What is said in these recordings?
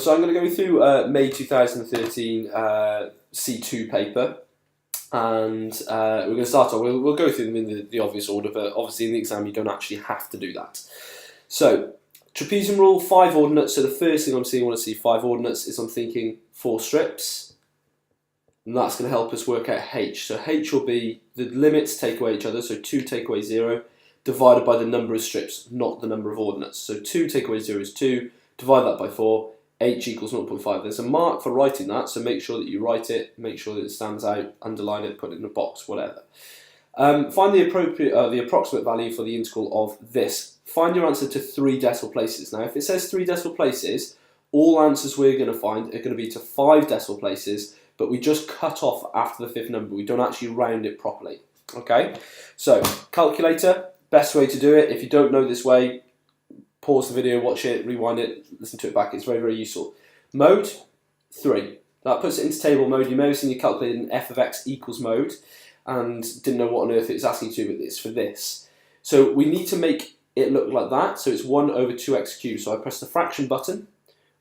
So I'm going to go through May 2013 C2 paper, and we're going to start off. We'll go through them in the obvious order, but obviously in the exam you don't actually have to do that. So, trapezium rule, 5 ordinates. So the first thing I'm seeing when I see 5 ordinates is I'm thinking 4 strips, and that's going to help us work out h. So h will be the limits take away each other, so 2 take away 0, divided by the number of strips, not the number of ordinates. So 2 take away 0 is 2, divide that by 4, h equals 0.5. There's a mark for writing that, so make sure that you write it, make sure that it stands out, underline it, put it in a box, whatever. Find the approximate value for the integral of this. Find your answer to 3 decimal places. Now, if it says 3 decimal places, all answers we're going to find are going to be to 5 decimal places, but we just cut off after the 5th number. We don't actually round it properly. Okay? So, calculator, best way to do it. If you don't know this way, pause the video, watch it, rewind it, listen to it back. It's very, very useful. Mode, 3. That puts it into table mode. You may have seen you calculated an f of x equals mode and didn't know what on earth it was asking you to do, but it's for this. So we need to make it look like that. So it's 1 over 2x cubed. So I press the fraction button,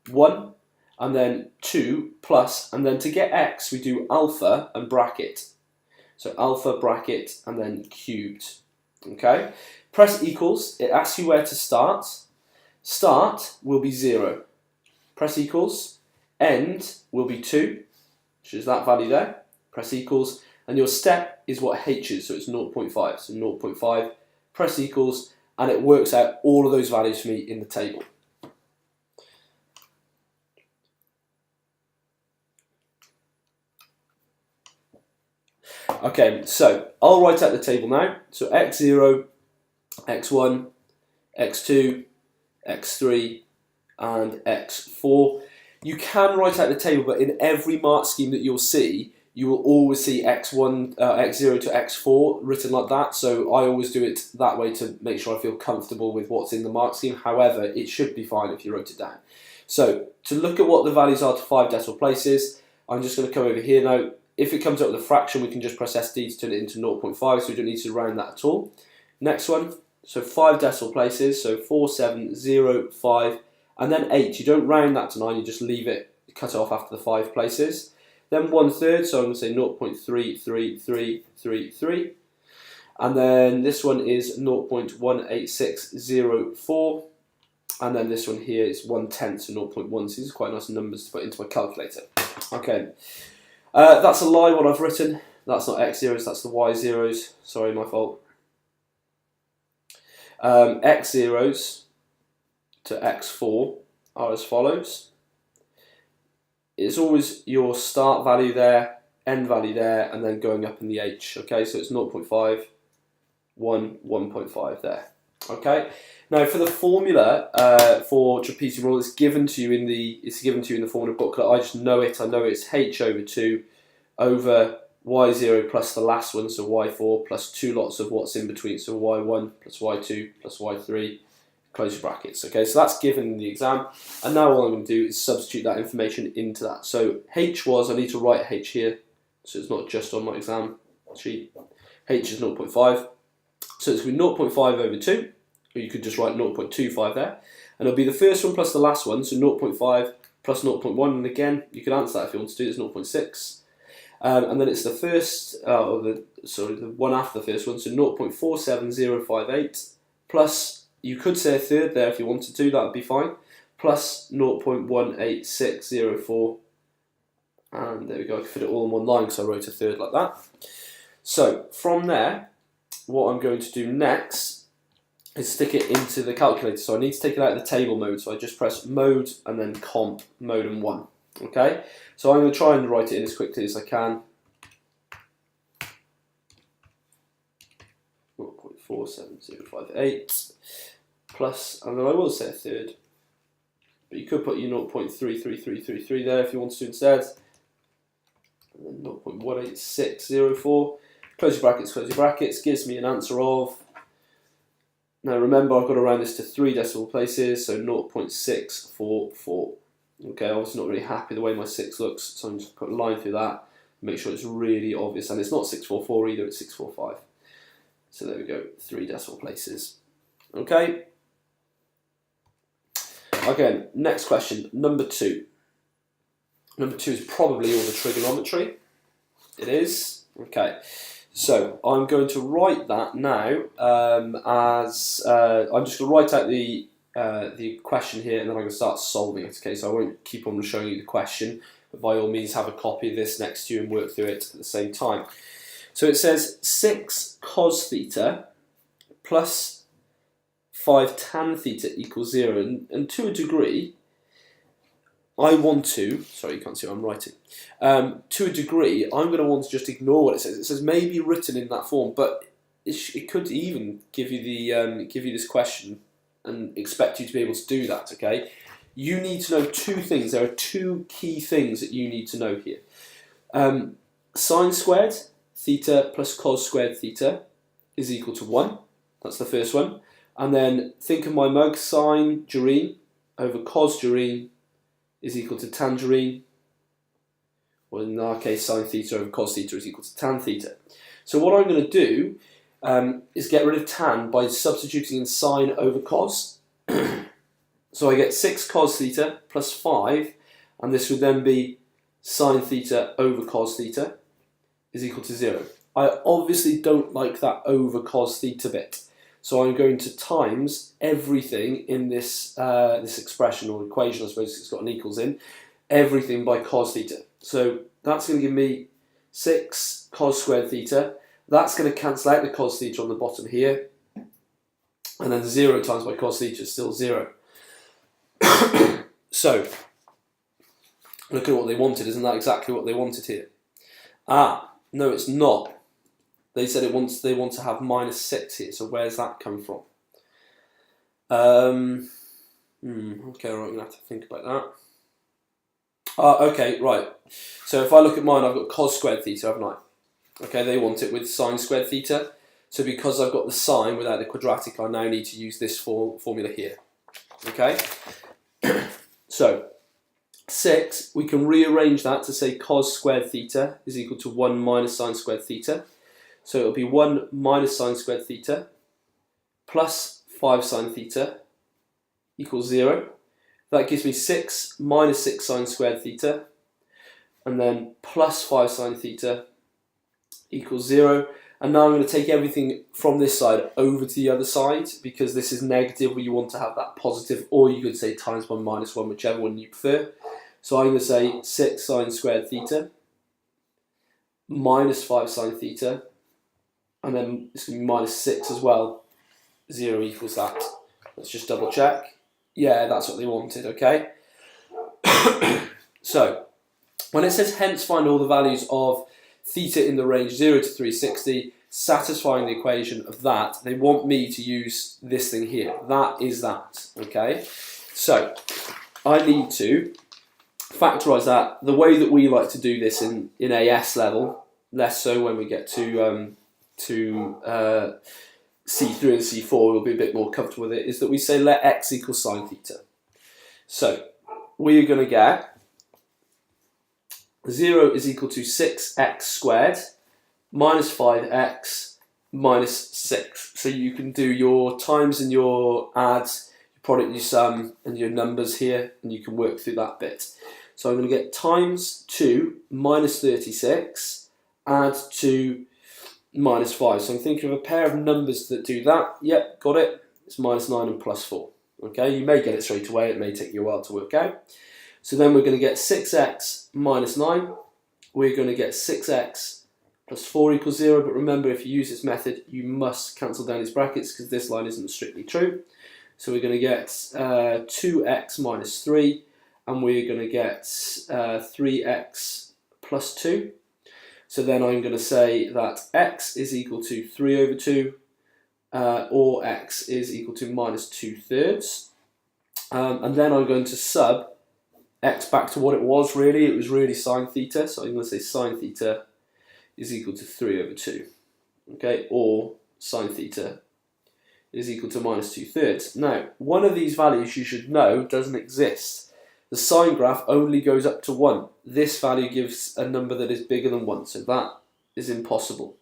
1, and then 2 plus, and then to get x, we do alpha and bracket. So alpha, bracket, and then cubed. Okay? Press equals. It asks you where to start. Start will be 0. Press equals. End will be 2, which is that value there. Press equals. And your step is what h is, so it's 0.5. So 0.5. Press equals. And it works out all of those values for me in the table. Okay, so I'll write out the table now. So x0, x1, x2, x3, and x4. You can write out the table, but in every mark scheme that you'll see, you will always see x1, x0 to x4 written like that. So I always do it that way to make sure I feel comfortable with what's in the mark scheme. However, it should be fine if you wrote it down. So to look at what the values are to 5 decimal places, I'm just going to come over here now. If it comes up with a fraction, we can just press SD to turn it into 0.5, so we don't need to round that at all. Next one, so 5 decimal places, so 4, 7, 0, 5, and then 8. You don't round that to 9, you just leave it, cut it off after the 5 places. Then 1/3, so I'm going to say 0.33333, and then this one is 0.18604, and then this one here is 1/10, so 0.1. So these are quite nice numbers to put into my calculator. Okay. That's a lie, what I've written. That's not x zeros, that's the y zeros. Sorry, my fault. X zeros to x4 are as follows. It's always your start value there, end value there, and then going up in the h. Okay, so it's 0.5, 1, 1.5 there. Okay. Now for the formula for trapezium rule, it's given to you in the formula booklet. I just know it. I know it's h over 2 over y0 plus the last one, so y4 plus 2 lots of what's in between, so y1 plus y2 plus y3. Close your brackets. Okay, so that's given in the exam, and now all I'm going to do is substitute that information into that. So h was, I need to write h here, so it's not just on my exam sheet. H is 0.5, so it's going to be 0.5 over 2. Or you could just write 0.25 there. And it'll be the first one plus the last one, so 0.5 plus 0.1, and again, you can answer that if you want to do it, it's 0.6. And then it's the first, the one after the first one, so 0.47058, plus, you could say a third there if you wanted to, that would be fine, plus 0.18604, and there we go, I can fit it all in one line because I wrote a third like that. So, from there, what I'm going to do next is stick it into the calculator. So I need to take it out of the table mode. So I just press mode and then comp, mode and 1. Okay? So I'm going to try and write it in as quickly as I can. 0.47058 plus, and then I will say a third. But you could put your 0.33333 there if you want to instead. And then 0.18604. Close your brackets, gives me an answer of. Now remember, I've got to round this to 3 decimal places, so 0.644. Okay, obviously not really happy the way my 6 looks, so I'm just putting a line through that, make sure it's really obvious, and it's not 644 either, it's 645. So there we go, 3 decimal places. Okay. Okay, next question, number 2. Number 2 is probably all the trigonometry. It is. Okay. So I'm going to write that now as I'm just going to write out the question here, and then I'm going to start solving it. Okay, so I won't keep on showing you the question, but by all means have a copy of this next to you and work through it at the same time. So it says 6 cos theta plus 5 tan theta equals 0, and to a degree, I want to, sorry you can't see what I'm writing, to a degree I'm going to want to just ignore what it says. It says maybe written in that form, but it could even give you this question and expect you to be able to do that, okay? You need to know 2 things. There are 2 key things that you need to know here. Sine squared theta plus cos squared theta is equal to 1. That's the first one. And then think of my mug, sine gerene over cos gerene is equal to tangerine, or in our case sine theta over cos theta is equal to tan theta. So what I'm going to do is get rid of tan by substituting in sine over cos. So I get 6 cos theta plus 5, and this would then be sine theta over cos theta is equal to 0. I obviously don't like that over cos theta bit, so I'm going to times everything in this this expression or equation, I suppose it's got an equals in, everything by cos theta. So that's going to give me 6 cos squared theta. That's going to cancel out the cos theta on the bottom here, and then 0 times by cos theta is still 0. So look at what they wanted. Isn't that exactly what they wanted here? Ah, no, it's not. They said they want to have minus 6 here, so where's that come from? Okay, right, I'm going to have to think about that. Okay, right. So if I look at mine, I've got cos squared theta, haven't I? Okay, they want it with sine squared theta. So because I've got the sine without the quadratic, I now need to use this formula here. Okay? So 6, we can rearrange that to say cos squared theta is equal to 1 minus sine squared theta. So it'll be 1 minus sine squared theta plus 5 sine theta equals 0. That gives me 6 minus 6 sine squared theta, and then plus 5 sine theta equals 0. And now I'm going to take everything from this side over to the other side, because this is negative where you want to have that positive, or you could say times by minus 1, whichever one you prefer. So I'm going to say 6 sine squared theta minus 5 sine theta, and then it's going to be minus 6 as well. 0 equals that. Let's just double check. Yeah, that's what they wanted, okay? So, when it says hence find all the values of theta in the range 0 to 360, satisfying the equation of that, they want me to use this thing here. That is that, okay? So, I need to factorise that. The way that we like to do this in AS level, less so when we get to C3 and C4, we'll be a bit more comfortable with it, is that we say let x equal sine theta. So, we're going to get 0 is equal to 6x squared minus 5x minus 6. So you can do your times and your adds, your product and your sum, and your numbers here, and you can work through that bit. So I'm going to get times 2 minus 36, add 2 minus 5. So I'm thinking of a pair of numbers that do that. Yep, got it. It's minus 9 and plus 4. Okay, you may get it straight away. It may take you a while to work out. So then we're going to get 6x minus 9. We're going to get 6x plus 4 equals 0. But remember, if you use this method, you must cancel down these brackets because this line isn't strictly true. So we're going to get 2x minus 3. And we're going to get 3x plus 2. So then I'm going to say that x is equal to 3 over 2. Or x is equal to minus 2/3. And then I'm going to sub x back to what it was really. It was really sine theta, so I'm going to say sine theta is equal to 3 over 2. Okay, or sine theta is equal to minus 2/3. Now, one of these values you should know doesn't exist. The sine graph only goes up to 1. This value gives a number that is bigger than 1, so that is impossible.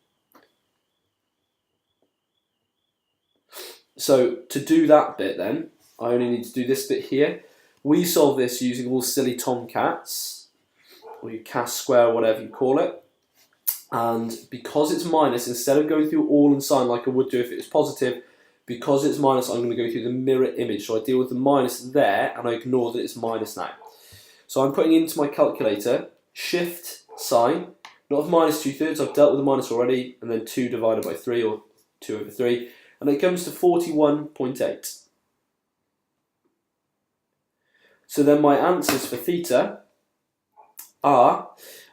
So to do that bit then, I only need to do this bit here. We solve this using all silly tomcats. or your cas square, whatever you call it. And because it's minus, instead of going through all and sine like I would do if it was positive, because it's minus, I'm going to go through the mirror image. So I deal with the minus there, and I ignore that it's minus now. So I'm putting into my calculator, shift sine, not of minus 2/3, I've dealt with the minus already, and then 2 divided by 3, or 2 over 3, and it comes to 41.8. So then my answers for theta are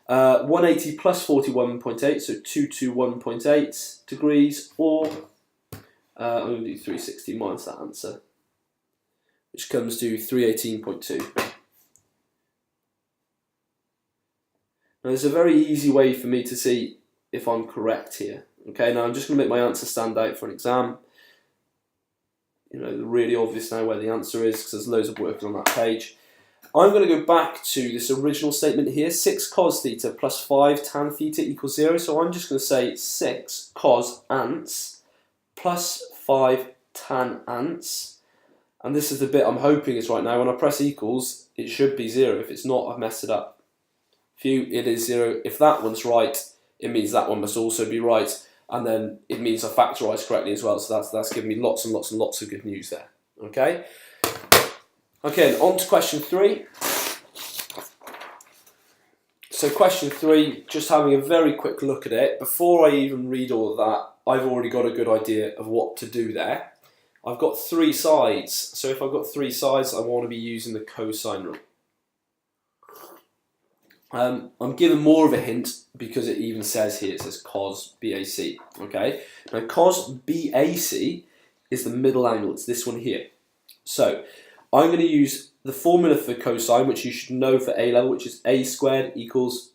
180 plus 41.8, so 221.8 degrees, or I'm going to do 360 minus that answer, which comes to 318.2. Now there's a very easy way for me to see if I'm correct here. Okay, now I'm just going to make my answer stand out for an exam. You know, really obvious now where the answer is because there's loads of work on that page. I'm going to go back to this original statement here, 6 cos theta plus 5 tan theta equals 0. So I'm just going to say 6 cos ants plus 5 tan ants. And this is the bit I'm hoping is right now. When I press equals, it should be 0. If it's not, I've messed it up. Phew, it is 0. If that one's right, it means that one must also be right. And then it means I factorised correctly as well. So that's giving me lots and lots and lots of good news there. Okay? Okay, on to question 3. So question 3, just having a very quick look at it. Before I even read all of that, I've already got a good idea of what to do there. I've got 3 sides. So if I've got 3 sides, I want to be using the cosine rule. I'm given more of a hint because it even says here, it says cos BAC. Okay, now cos BAC is the middle angle, it's this one here. So I'm going to use the formula for cosine, which you should know for A level, which is A squared equals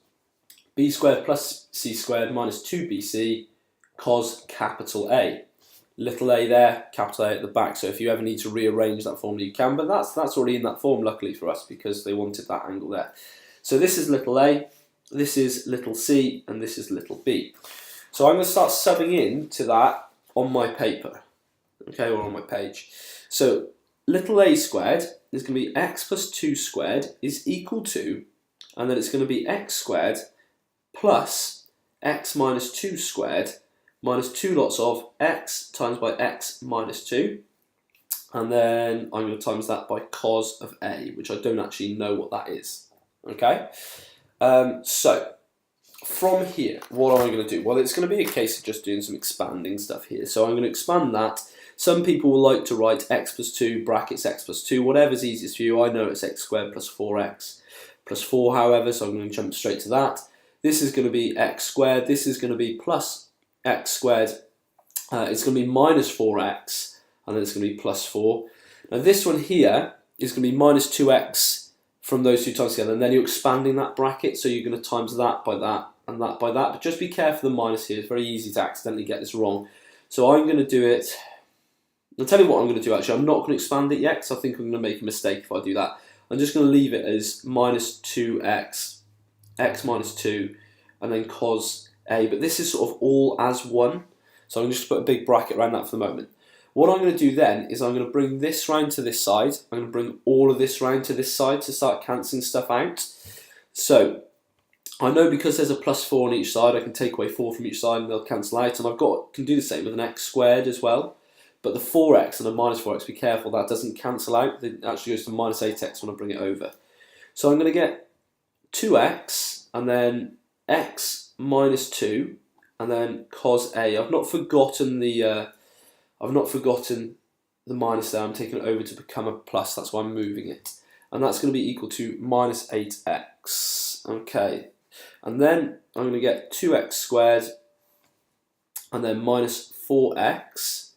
B squared plus C squared minus 2BC cos capital A. Little a there, capital A at the back, so if you ever need to rearrange that formula you can, but that's already in that form luckily for us because they wanted that angle there. So this is little a, this is little c, and this is little b. So I'm going to start subbing in to that on my paper, okay, or on my page. So little a squared is going to be x plus 2 squared is equal to, and then it's going to be x squared plus x minus 2 squared minus 2 lots of x times by x minus 2. And then I'm going to times that by cos of a, which I don't actually know what that is. Okay, so from here, what am I going to do? Well, it's going to be a case of just doing some expanding stuff here. So I'm going to expand that. Some people will like to write x plus 2 brackets x plus 2, whatever's easiest for you. I know it's x squared plus 4x plus 4, however, so I'm going to jump straight to that. This is going to be x squared. This is going to be plus x squared. It's going to be minus 4x, and then it's going to be plus 4. Now this one here is going to be minus 2x from those two times together, and then you're expanding that bracket, so you're going to times that by that and that by that. But just be careful of the minus here. It's very easy to accidentally get this wrong. So I'm going to do it. I'll tell you what I'm going to do actually. I'm not going to expand it yet because I think I'm going to make a mistake if I do that. I'm just going to leave it as minus 2x, x minus 2, and then cos a. But this is sort of all as one. So I'm going to just put a big bracket around that for the moment. What I'm going to do then is I'm going to bring this round to this side. I'm going to bring all of this round to this side to start cancelling stuff out. So I know because there's a plus 4 on each side, I can take away 4 from each side and they'll cancel out. And can do the same with an x squared as well. But the 4x and a minus 4x, be careful, that doesn't cancel out. It actually goes to minus 8x when I bring it over. So I'm going to get 2x and then x minus 2 and then cos a. I've not forgotten the minus there. I'm taking it over to become a plus. That's why I'm moving it. And that's going to be equal to minus 8x. Okay. And then I'm going to get 2x squared and then minus 4x.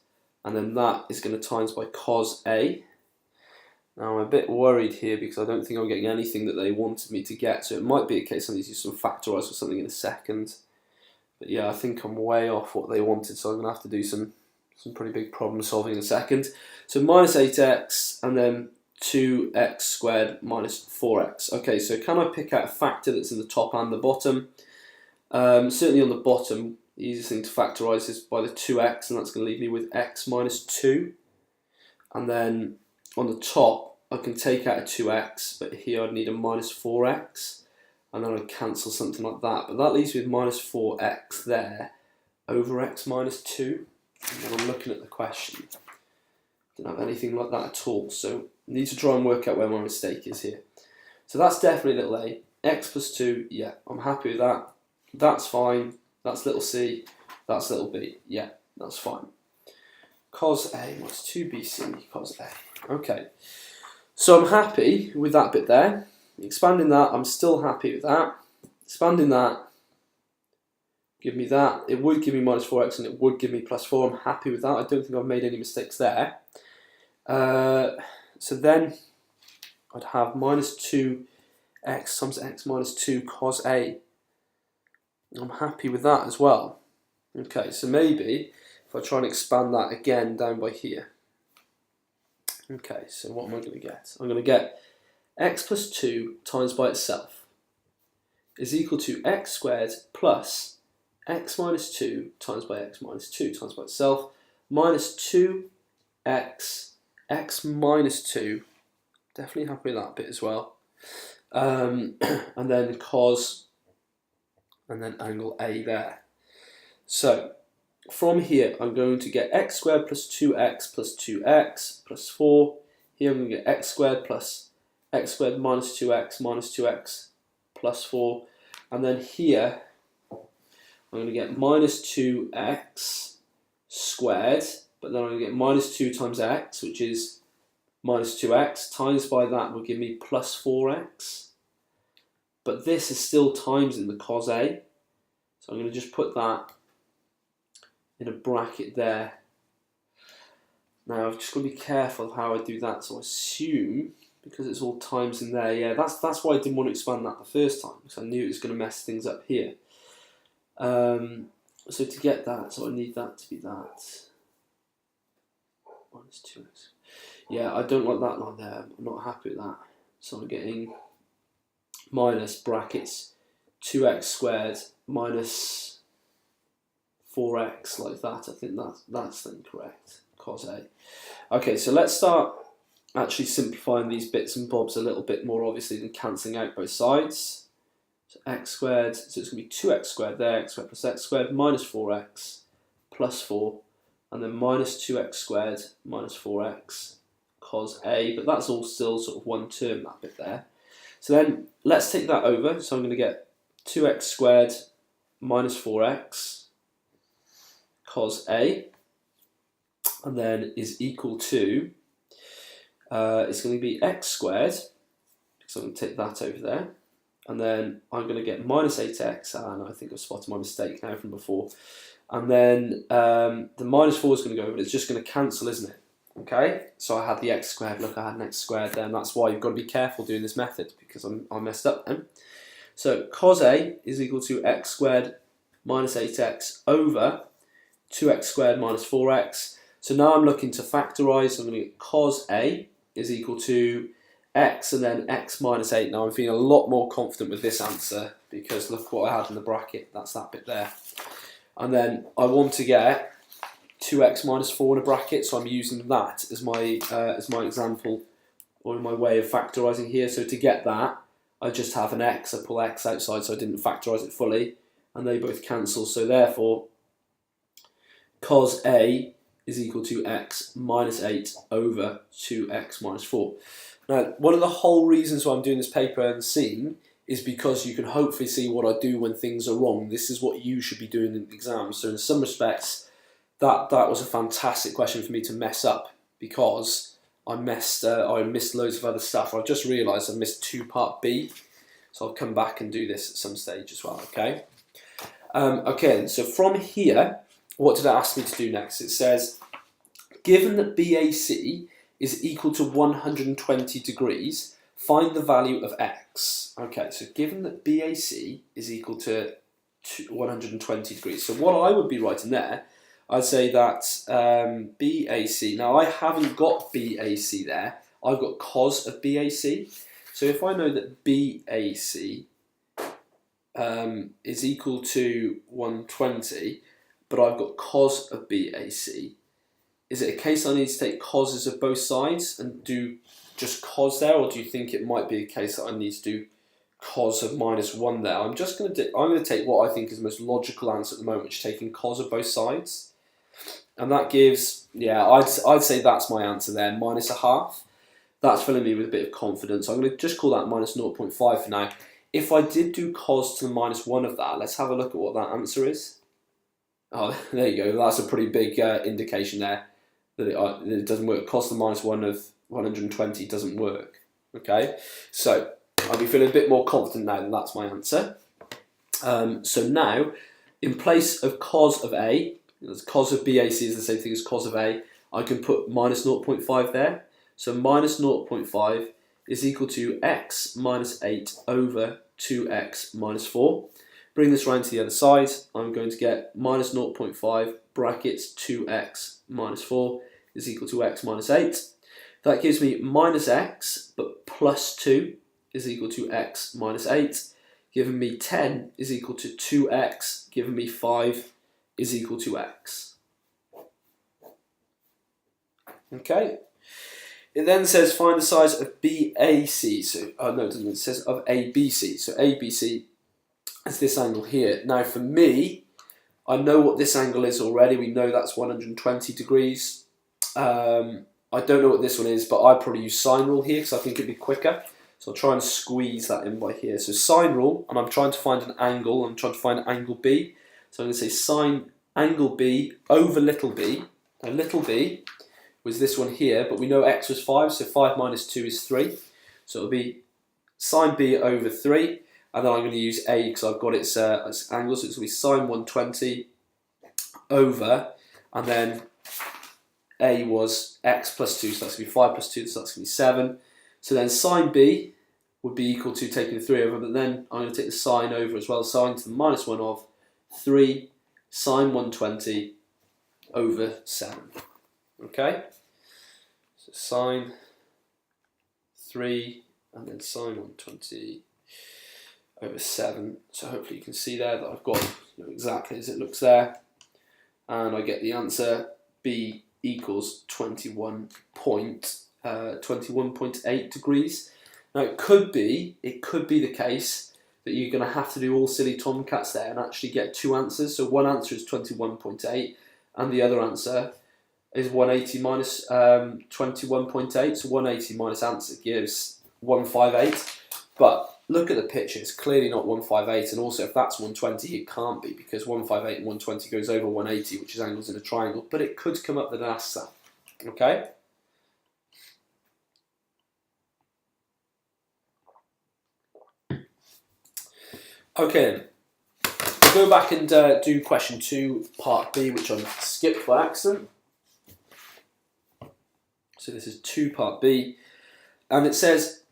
And then that is going to times by cos a. Now I'm a bit worried here because I don't think I'm getting anything that they wanted me to get. So it might be a case I need to use some factorise or something in a second. But yeah, I think I'm way off what they wanted. So I'm going to have to do some pretty big problem solving in a second. So minus 8x and then 2x squared minus 4x. Okay, so can I pick out a factor that's in the top and the bottom? Certainly on the bottom, the easiest thing to factorise is by the 2x, and that's going to leave me with x minus 2. And then on the top, I can take out a 2x, but here I'd need a minus 4x. and then I cancel something like that. But that leaves me with minus 4x there over x minus 2. And then I'm looking at the question. Didn't have anything like that at all. So I need to try and work out where my mistake is here. So that's definitely little a. X plus 2, yeah, I'm happy with that. That's fine. That's little c. That's little b. Yeah, that's fine. Cos a, what's 2bc cos a? Okay. So I'm happy with that bit there. Expanding that, I'm still happy with that. Expanding that, give me that. It would give me minus 4x and it would give me plus 4. I'm happy with that. I don't think I've made any mistakes there. So then I'd have minus 2x times x minus 2 cos a. I'm happy with that as well. Okay, so maybe if I try and expand that again down by here. Okay, so what am I going to get? I'm going to get x plus 2 times by itself is equal to x squared plus x minus 2 times by x minus 2 times by itself minus 2x x minus 2. Definitely happy with that bit as well. And then cos and then angle A there. So from here I'm going to get x squared plus 2x plus 2x plus 4. Here I'm going to get x squared plus x squared minus 2x plus 4. And then here I'm going to get minus 2x squared, but then I'm going to get minus 2 times x, which is minus 2x, times by that will give me plus 4x. But this is still times in the cos a. So I'm going to just put that in a bracket there. Now I've just got to be careful of how I do that. So I assume, because it's all times in there, yeah, that's why I didn't want to expand that the first time, because I knew it was going to mess things up here. So to get that, so I need that to be that. Minus 2x. Yeah, I don't like that line there. I'm not happy with that. So I'm getting minus brackets 2x squared minus 4x like that. I think that's then correct. Cos a. Okay, so let's start actually simplifying these bits and bobs a little bit more obviously than cancelling out both sides. So x squared, so it's going to be 2x squared there, x squared plus x squared minus 4x plus 4, and then minus 2x squared minus 4x cos a, but that's all still sort of one term, that bit there. So then let's take that over. So I'm going to get 2x squared minus 4x cos a, and then is equal to, it's going to be x squared, so I'm going to take that over there, and then I'm going to get minus 8x, and I think I've spotted my mistake now from before, and then the minus 4 is going to go over, it's just going to cancel, isn't it? Okay, so I had the x squared, look, I had an x squared there, and that's why you've got to be careful doing this method, because I messed up then. So cos a is equal to x squared minus 8x over 2x squared minus 4x. So now I'm looking to factorise, so I'm going to get cos a is equal to x and then x minus 8. Now I'm feeling a lot more confident with this answer, because look what I had in the bracket, that's that bit there. And then I want to get 2x minus 4 in a bracket, so I'm using that as my example, or my way of factorising here. So to get that, I just have an x, I pull x outside so I didn't factorise it fully, and they both cancel, so therefore cos a is equal to x minus 8 over 2x minus 4. Now, one of the whole reasons why I'm doing this paper and scene is because you can hopefully see what I do when things are wrong. This is what you should be doing in exams. So in some respects, that was a fantastic question for me to mess up, because I missed loads of other stuff. I've just realised I missed part B, so I'll come back and do this at some stage as well, okay? Okay, so from here, what did it ask me to do next? It says, given that BAC is equal to 120 degrees, find the value of x. Okay, so given that BAC is equal to 120 degrees, so what I would be writing there, I'd say that BAC, now I haven't got BAC there, I've got cos of BAC. So if I know that BAC is equal to 120, but I've got cos of BAC, is it a case I need to take coses of both sides and do just cos there, or do you think it might be a case that I need to do cos of -1 there. I'm going to take what I think is the most logical answer at the moment, which is taking cos of both sides. And that gives, yeah, I'd say that's my answer there, -1/2. That's filling me with a bit of confidence. I'm going to just call that -0.5 for now. If I did do cos to the -1 of that, let's have a look at what that answer is. Oh, there you go. That's a pretty big indication there that it doesn't work. Cos to the -1 of 120 doesn't work. Okay, so I'll be feeling a bit more confident now that that's my answer. So now, in place of cos of A, cos of BAC is the same thing as cos of A, I can put -0.5 there. So -0.5 is equal to x minus 8 over 2x minus 4. Bring this round to the other side. I'm going to get -0.5 brackets 2x minus 4 is equal to x minus 8. That gives me minus x, but plus 2 is equal to x minus 8. Giving me 10 is equal to 2x. Giving me 5 is equal to x. Okay. It then says find the size of BAC. So, no, it doesn't. It says of ABC. So ABC is this angle here. Now for me, I know what this angle is already. We know that's 120 degrees. I don't know what this one is, but I'd probably use sine rule here because I think it'd be quicker. So I'll try and squeeze that in by here. So sine rule, and I'm trying to find an angle. I'm trying to find angle B. So I'm going to say sine angle B over little b. Now little b was this one here, but we know x was 5, so 5 minus 2 is 3. So it'll be sine b over 3, and then I'm going to use a because I've got its angle, so it's going to be sine 120 over, and then a was x plus 2, so that's going to be 5 plus 2, so that's going to be 7. So then sine b would be equal to taking the 3 over, but then I'm going to take the sine over as well, sine to the -1 of 3 sine 120 over 7. Okay? So sine 3 and then sine 120 over 7. So hopefully you can see there that I've got exactly as it looks there. And I get the answer B equals 21.8 degrees. Now it could be the case that you're going to have to do all silly tomcats there and actually get two answers. So one answer is 21.8 and the other answer is 180 minus 21.8. So 180 minus answer gives 158. But look at the picture, it's clearly not 158, and also if that's 120 it can't be because 158 and 120 goes over 180, which is angles in a triangle, but it could come up that it asks that. Okay? Okay, we'll go back and do question 2, part B, which I skipped by accident. So this is 2 part B, and it says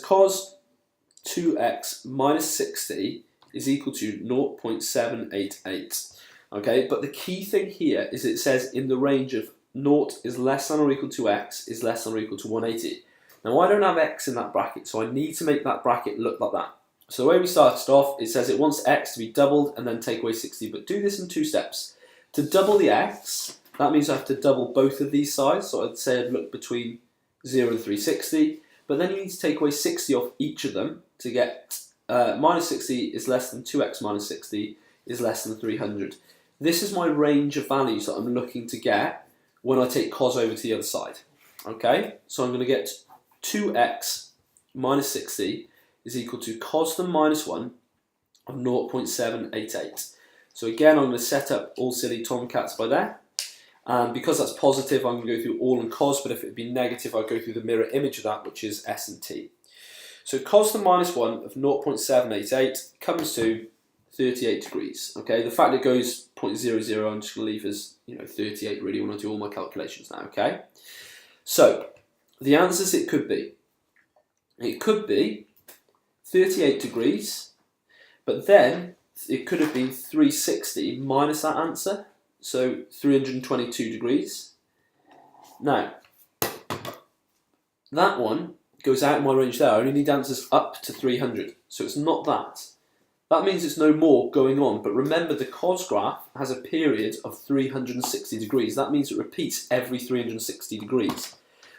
cos 2x minus 60 is equal to 0.788. Okay, but the key thing here is it says in the range of 0 is less than or equal to x is less than or equal to 180. Now I don't have x in that bracket, so I need to make that bracket look like that. So the way we started off, it says it wants x to be doubled and then take away 60, but do this in 2 steps. To double the x, that means I have to double both of these sides, so I'd say I'd look between 0 and 360, but then you need to take away 60 off each of them to get minus 60 is less than 2x minus 60 is less than 300. This is my range of values that I'm looking to get when I take cos over to the other side. Okay, so I'm going to get 2x minus 60 is equal to cos to the -1 of 0.788. So again, I'm going to set up all silly tomcats by there. And because that's positive, I'm going to go through all and cos, but if it would be negative, I'll go through the mirror image of that, which is s and t. So cos to the -1 of 0.788 comes to 38 degrees. Okay, the fact it goes 0.00, I'm just going to leave as 38 really when I do all my calculations now. Okay, so the answers it could be 38 degrees, but then it could have been 360 minus that answer, so 322 degrees. Now, that one goes out of my range there. I only need answers up to 300, so it's not that. That means it's no more going on, but remember the cos graph has a period of 360 degrees. That means it repeats every 360 degrees.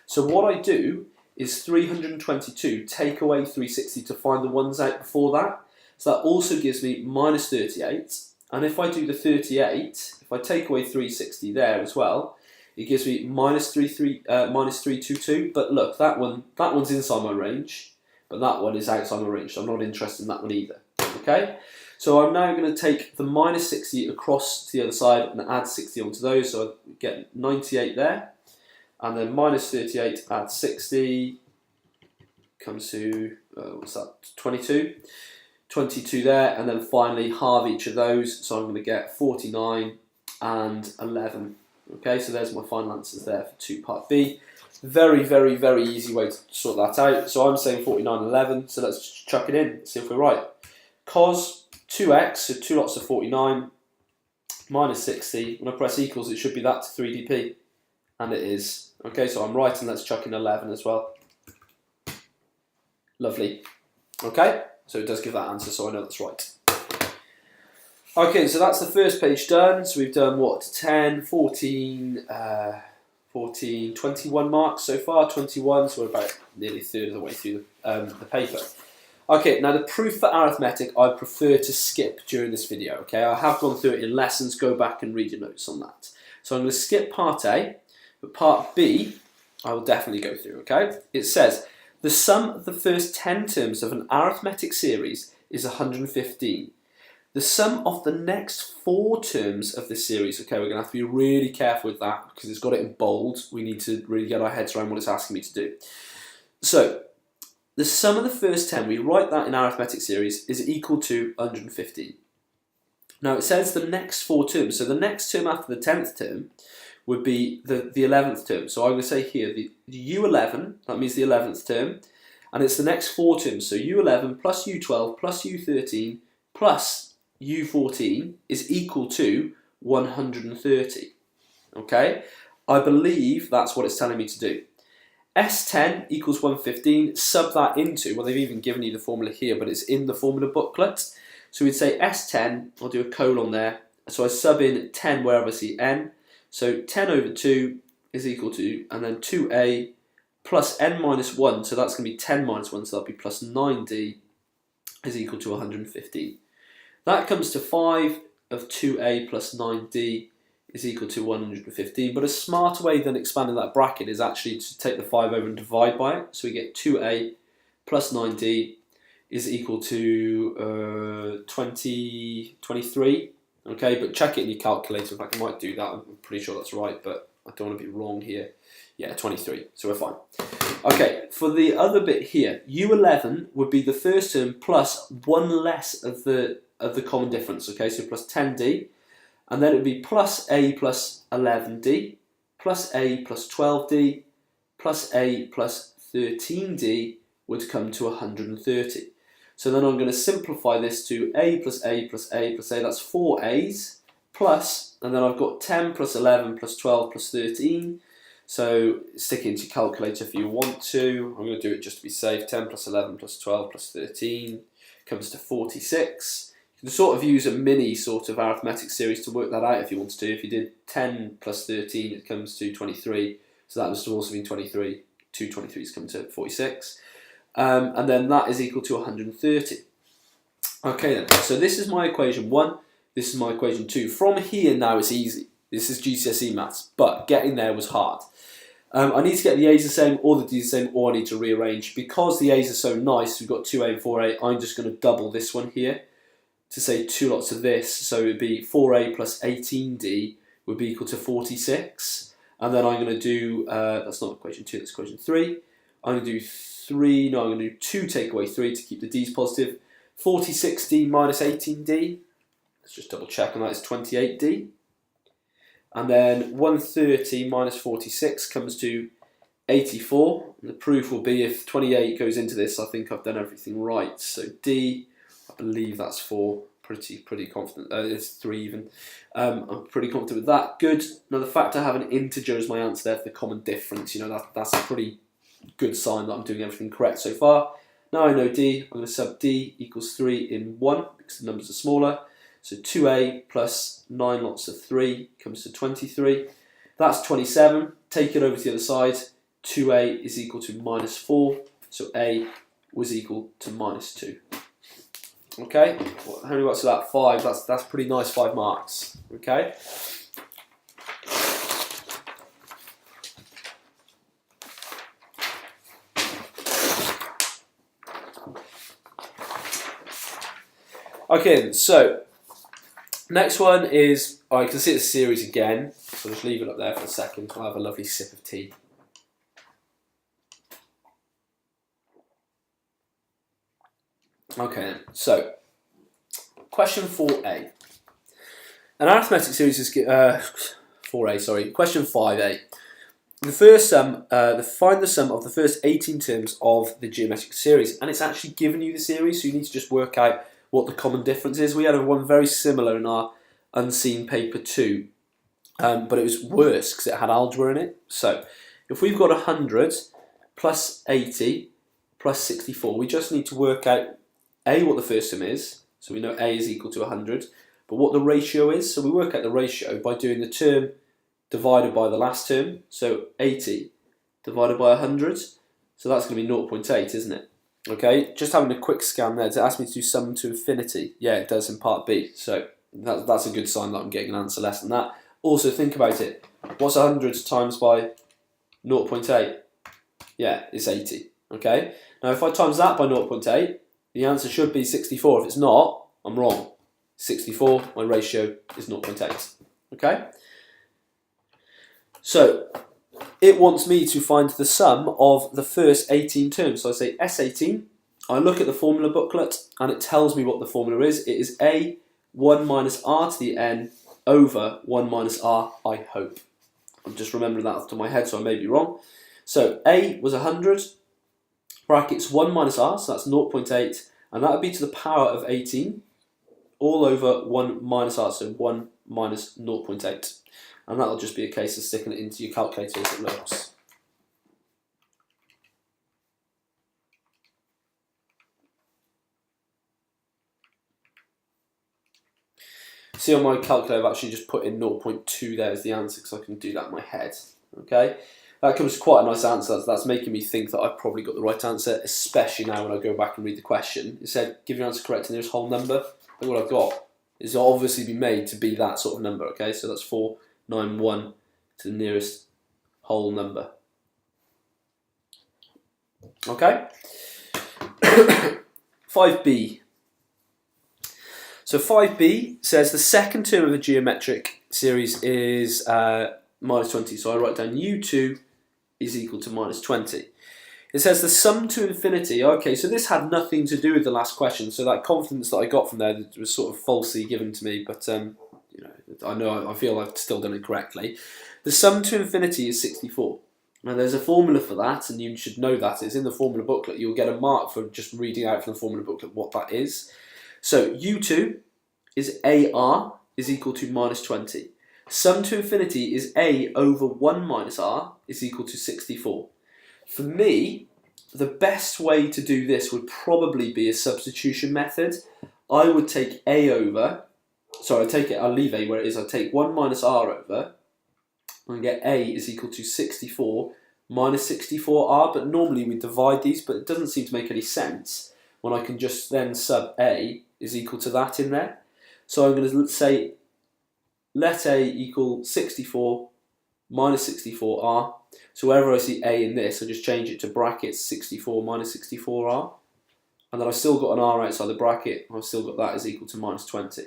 So what I do is 322. Take away 360 to find the ones out before that. So that also gives me minus 38. And if I do the 38, if I take away 360 there as well, it gives me minus 322. But look, that one's inside my range, but that one is outside my range, so I'm not interested in that one either. Okay? So I'm now going to take the minus 60 across to the other side and add 60 onto those, so I get 98 there. And then minus 38, add 60, comes to, what's that, 22. 22 there, and then finally halve each of those, so I'm going to get 49 and 11. Okay, so there's my final answers there for 2 part B. Very, very, very easy way to sort that out. So I'm saying 49 and 11, so let's just chuck it in, see if we're right. Cos 2x, so 2 lots of 49, minus 60. When I press equals, it should be that to 3dp, and it is. Okay, so I'm right, and let's chuck in 11 as well. Lovely. Okay, so it does give that answer, so I know that's right. Okay, so that's the first page done. So we've done what? 10, 14, 14, 21 marks so far. 21, so we're about nearly a third of the way through the paper. Okay, now the proof for arithmetic I prefer to skip during this video. Okay, I have gone through it in lessons. Go back and read your notes on that. So I'm going to skip part A, but part B I will definitely go through. Okay, it says the sum of the first 10 terms of an arithmetic series is 115. The sum of the next 4 terms of this series, okay, we're going to have to be really careful with that because it's got it in bold. We need to really get our heads around what it's asking me to do. So, the sum of the first 10, we write that in arithmetic series, is equal to 115. Now, it says the next 4 terms. So, the next term after the 10th term would be the 11th term. So, I'm going to say here, the U11, that means the 11th term, and it's the next 4 terms. So, U11 plus U12 plus U13 plus U14 is equal to 130. Okay, I believe that's what it's telling me to do. S10 equals 115, sub that into, well, they've even given you the formula here, but it's in the formula booklet. So we'd say S10, I'll do a colon there, so I sub in 10 wherever I see n, so 10 over 2 is equal to, and then 2a plus n minus 1, so that's going to be 10 minus 1, so that'll be plus 9d is equal to 115. That comes to 5 of 2a plus 9d is equal to 115. But a smarter way than expanding that bracket is actually to take the 5 over and divide by it. So we get 2a plus 9d is equal to 23. Okay, but check it in your calculator. In fact, I might do that. I'm pretty sure that's right, but I don't want to be wrong here. Yeah, 23. So we're fine. Okay, for the other bit here, U11 would be the first term plus 1 less of the common difference, okay, so plus 10d, and then it would be plus a plus 11d, plus a plus 12d, plus a plus 13d would come to 130. So then I'm going to simplify this to a plus a plus a plus a, that's 4 a's, plus, and then I've got 10 plus 11 plus 12 plus 13, so stick it into your calculator if you want to. I'm going to do it just to be safe. 10 plus 11 plus 12 plus 13 comes to 46. You can sort of use a mini sort of arithmetic series to work that out if you wanted to. If you did 10 plus 13, it comes to 23. So that must have also been 23. 2 23's come to 46. And then that is equal to 130. Okay then, so this is my equation 1. This is my equation 2. From here now it's easy. This is GCSE maths, but getting there was hard. I need to get the a's the same or the d's the same, or I need to rearrange. Because the a's are so nice, we've got 2a and 4a, I'm just going to double this one here to say 2 lots of this, so it would be 4a plus 18d would be equal to 46, and then I'm going to do, that's not equation 2, that's equation 3, I'm going to do 3, no, I'm going to do 2 take away 3 to keep the d's positive, 46d minus 18d, let's just double check on that, it's 28d, and then 130 minus 46 comes to 84, and the proof will be if 28 goes into this, I think I've done everything right, so d, I believe that's 4, pretty confident, it's 3 even, I'm pretty confident with that, good. Now the fact I have an integer as my answer there for the common difference, you know, that's a pretty good sign that I'm doing everything correct so far. Now I know d, I'm going to sub d equals 3 in 1, because the numbers are smaller, so 2a plus 9 lots of 3 comes to 23, that's 27, take it over to the other side, 2a is equal to minus 4, so a was equal to minus 2. Okay, well, how many marks is that? 5. That's pretty nice, 5 marks. Okay. Okay, so next one is, I can see the series again, so just leave it up there for a second. I'll have a lovely sip of tea. Okay, so question 4a. An arithmetic series is 4a. Sorry, question 5a. The first sum, find the sum of the first 18 terms of the geometric series, and it's actually given you the series, so you need to just work out what the common difference is. We had one very similar in our unseen paper 2, but it was worse because it had algebra in it. So if we've got 100 plus 80 plus 64, we just need to work out A, what the first term is, so we know A is equal to 100, but what the ratio is. So we work out the ratio by doing the term divided by the last term, so 80 divided by 100, so that's going to be 0.8, isn't it? Okay, just having a quick scan there, does it ask me to do sum to infinity? Yeah, it does in part B, so that's a good sign that I'm getting an answer less than that. Also, think about it. What's 100 times by 0.8? Yeah, it's 80. Okay, now if I times that by 0.8, the answer should be 64. If it's not, I'm wrong. 64, my ratio is 0.8. Okay? So, it wants me to find the sum of the first 18 terms. So I say S18, I look at the formula booklet, and it tells me what the formula is. It is A, 1 minus r to the n over 1 minus r, I hope. I'm just remembering that off the top of my head, so I may be wrong. So A was 100, brackets 1 minus r, so that's 0.8, and that would be to the power of 18, all over 1 minus r, so 1 minus 0.8. And that'll just be a case of sticking it into your calculator as it looks. See, on my calculator I've actually just put in 0.2 there as the answer because I can do that in my head. Okay, that comes quite a nice answer. That's making me think that I've probably got the right answer, especially now when I go back and read the question. It said, give your answer correct in the nearest whole number. Look what I've got. It's obviously been made to be that sort of number, okay? So that's 491 to the nearest whole number. Okay? 5b. So 5b says the second term of the geometric series is minus 20. So I write down u2 is equal to minus 20. It says the sum to infinity. Okay, so this had nothing to do with the last question. So that confidence that I got from there was sort of falsely given to me. But you know, I feel I've still done it correctly. The sum to infinity is 64. Now there's a formula for that, and you should know that. It's in the formula booklet. You'll get a mark for just reading out from the formula booklet what that is. So u2 is AR is equal to minus 20. Sum to infinity is A over 1 minus R is equal to 64. For me, the best way to do this would probably be a substitution method. I would take A over, sorry, I'll leave A where it is. I'll take 1 minus R over and get A is equal to 64 minus 64R, but normally we divide these, but it doesn't seem to make any sense when I can just then sub A is equal to that in there. So I'm going to say let A equal 64 minus 64R. So wherever I see A in this, I just change it to brackets 64 minus 64R. And then I've still got an R outside the bracket, I've still got that is equal to minus 20.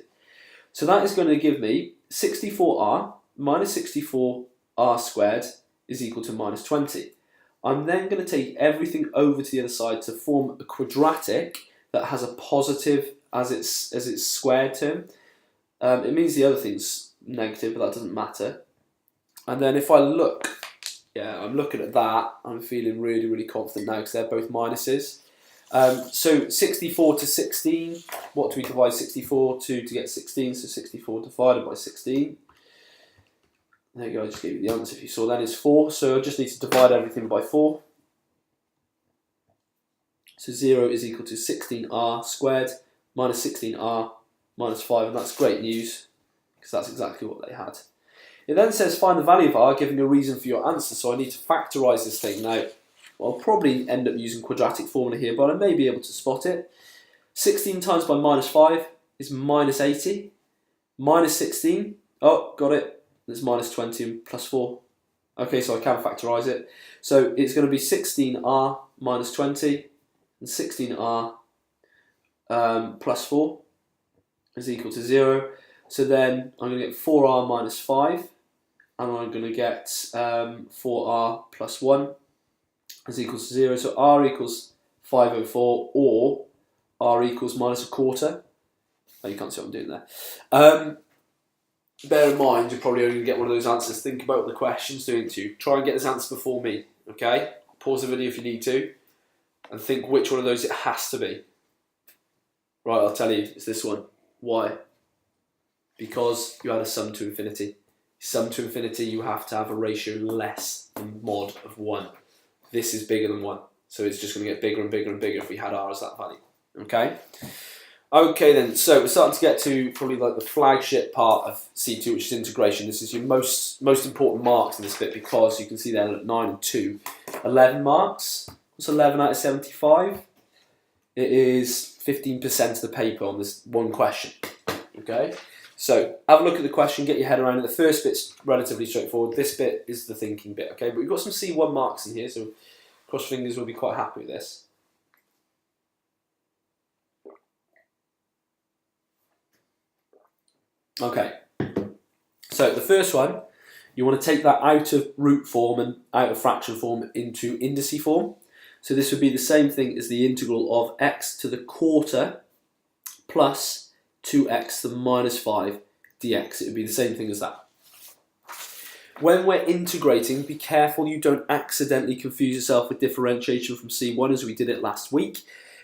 So that is going to give me 64R minus 64R squared is equal to minus 20. I'm then going to take everything over to the other side to form a quadratic that has a positive as its squared term. It means the other thing's negative, but that doesn't matter. And then if I look, yeah, I'm looking at that, I'm feeling really, really confident now because they're both minuses. So 64 to 16, what do we divide 64 to get 16? So 64 divided by 16. There you go, I just gave you the answer if you saw that is 4. So I just need to divide everything by 4. So 0 is equal to 16R squared minus 16R minus 5, and that's great news because that's exactly what they had. It then says find the value of r, giving a reason for your answer. So I need to factorise this thing. Now, I'll probably end up using quadratic formula here, but I may be able to spot it. 16 times by minus 5 is minus 80. Minus 16, oh, got it. It's minus 20 and plus 4. Okay, so I can factorise it. So it's going to be 16r minus 20, and 16r plus 4 is equal to 0. So then I'm going to get 4r minus 5, and I'm going to get 4r plus 1 is equal to 0. So r equals 5/4, or r equals minus a quarter. Oh, you can't see what I'm doing there. Bear in mind, you're probably only going to get one of those answers. Think about what the question's doing to you. Try and get this answer before me, okay? Pause the video if you need to, and think which one of those it has to be. Right, I'll tell you, it's this one. Why? Because you had a sum to infinity. Sum to infinity, you have to have a ratio less than mod of 1. This is bigger than 1, so it's just going to get bigger and bigger and bigger if we had r as that value, okay? Okay then, so we're starting to get to probably like the flagship part of C2, which is integration. This is your most important marks in this bit, because you can see there at 9 and 2, 11 marks. What's 11 out of 75? It is 15% of the paper on this one question. Okay, so have a look at the question, get your head around it. The first bit's relatively straightforward. This bit is the thinking bit. Okay, but we've got some C1 marks in here, so cross fingers, we'll be quite happy with this. Okay, so the first one, you want to take that out of root form and out of fraction form into indice form. So this would be the same thing as the integral of x to the quarter plus 2x to the minus 5 dx. It would be the same thing as that. When we're integrating, be careful you don't accidentally confuse yourself with differentiation from C1 as we did it last week.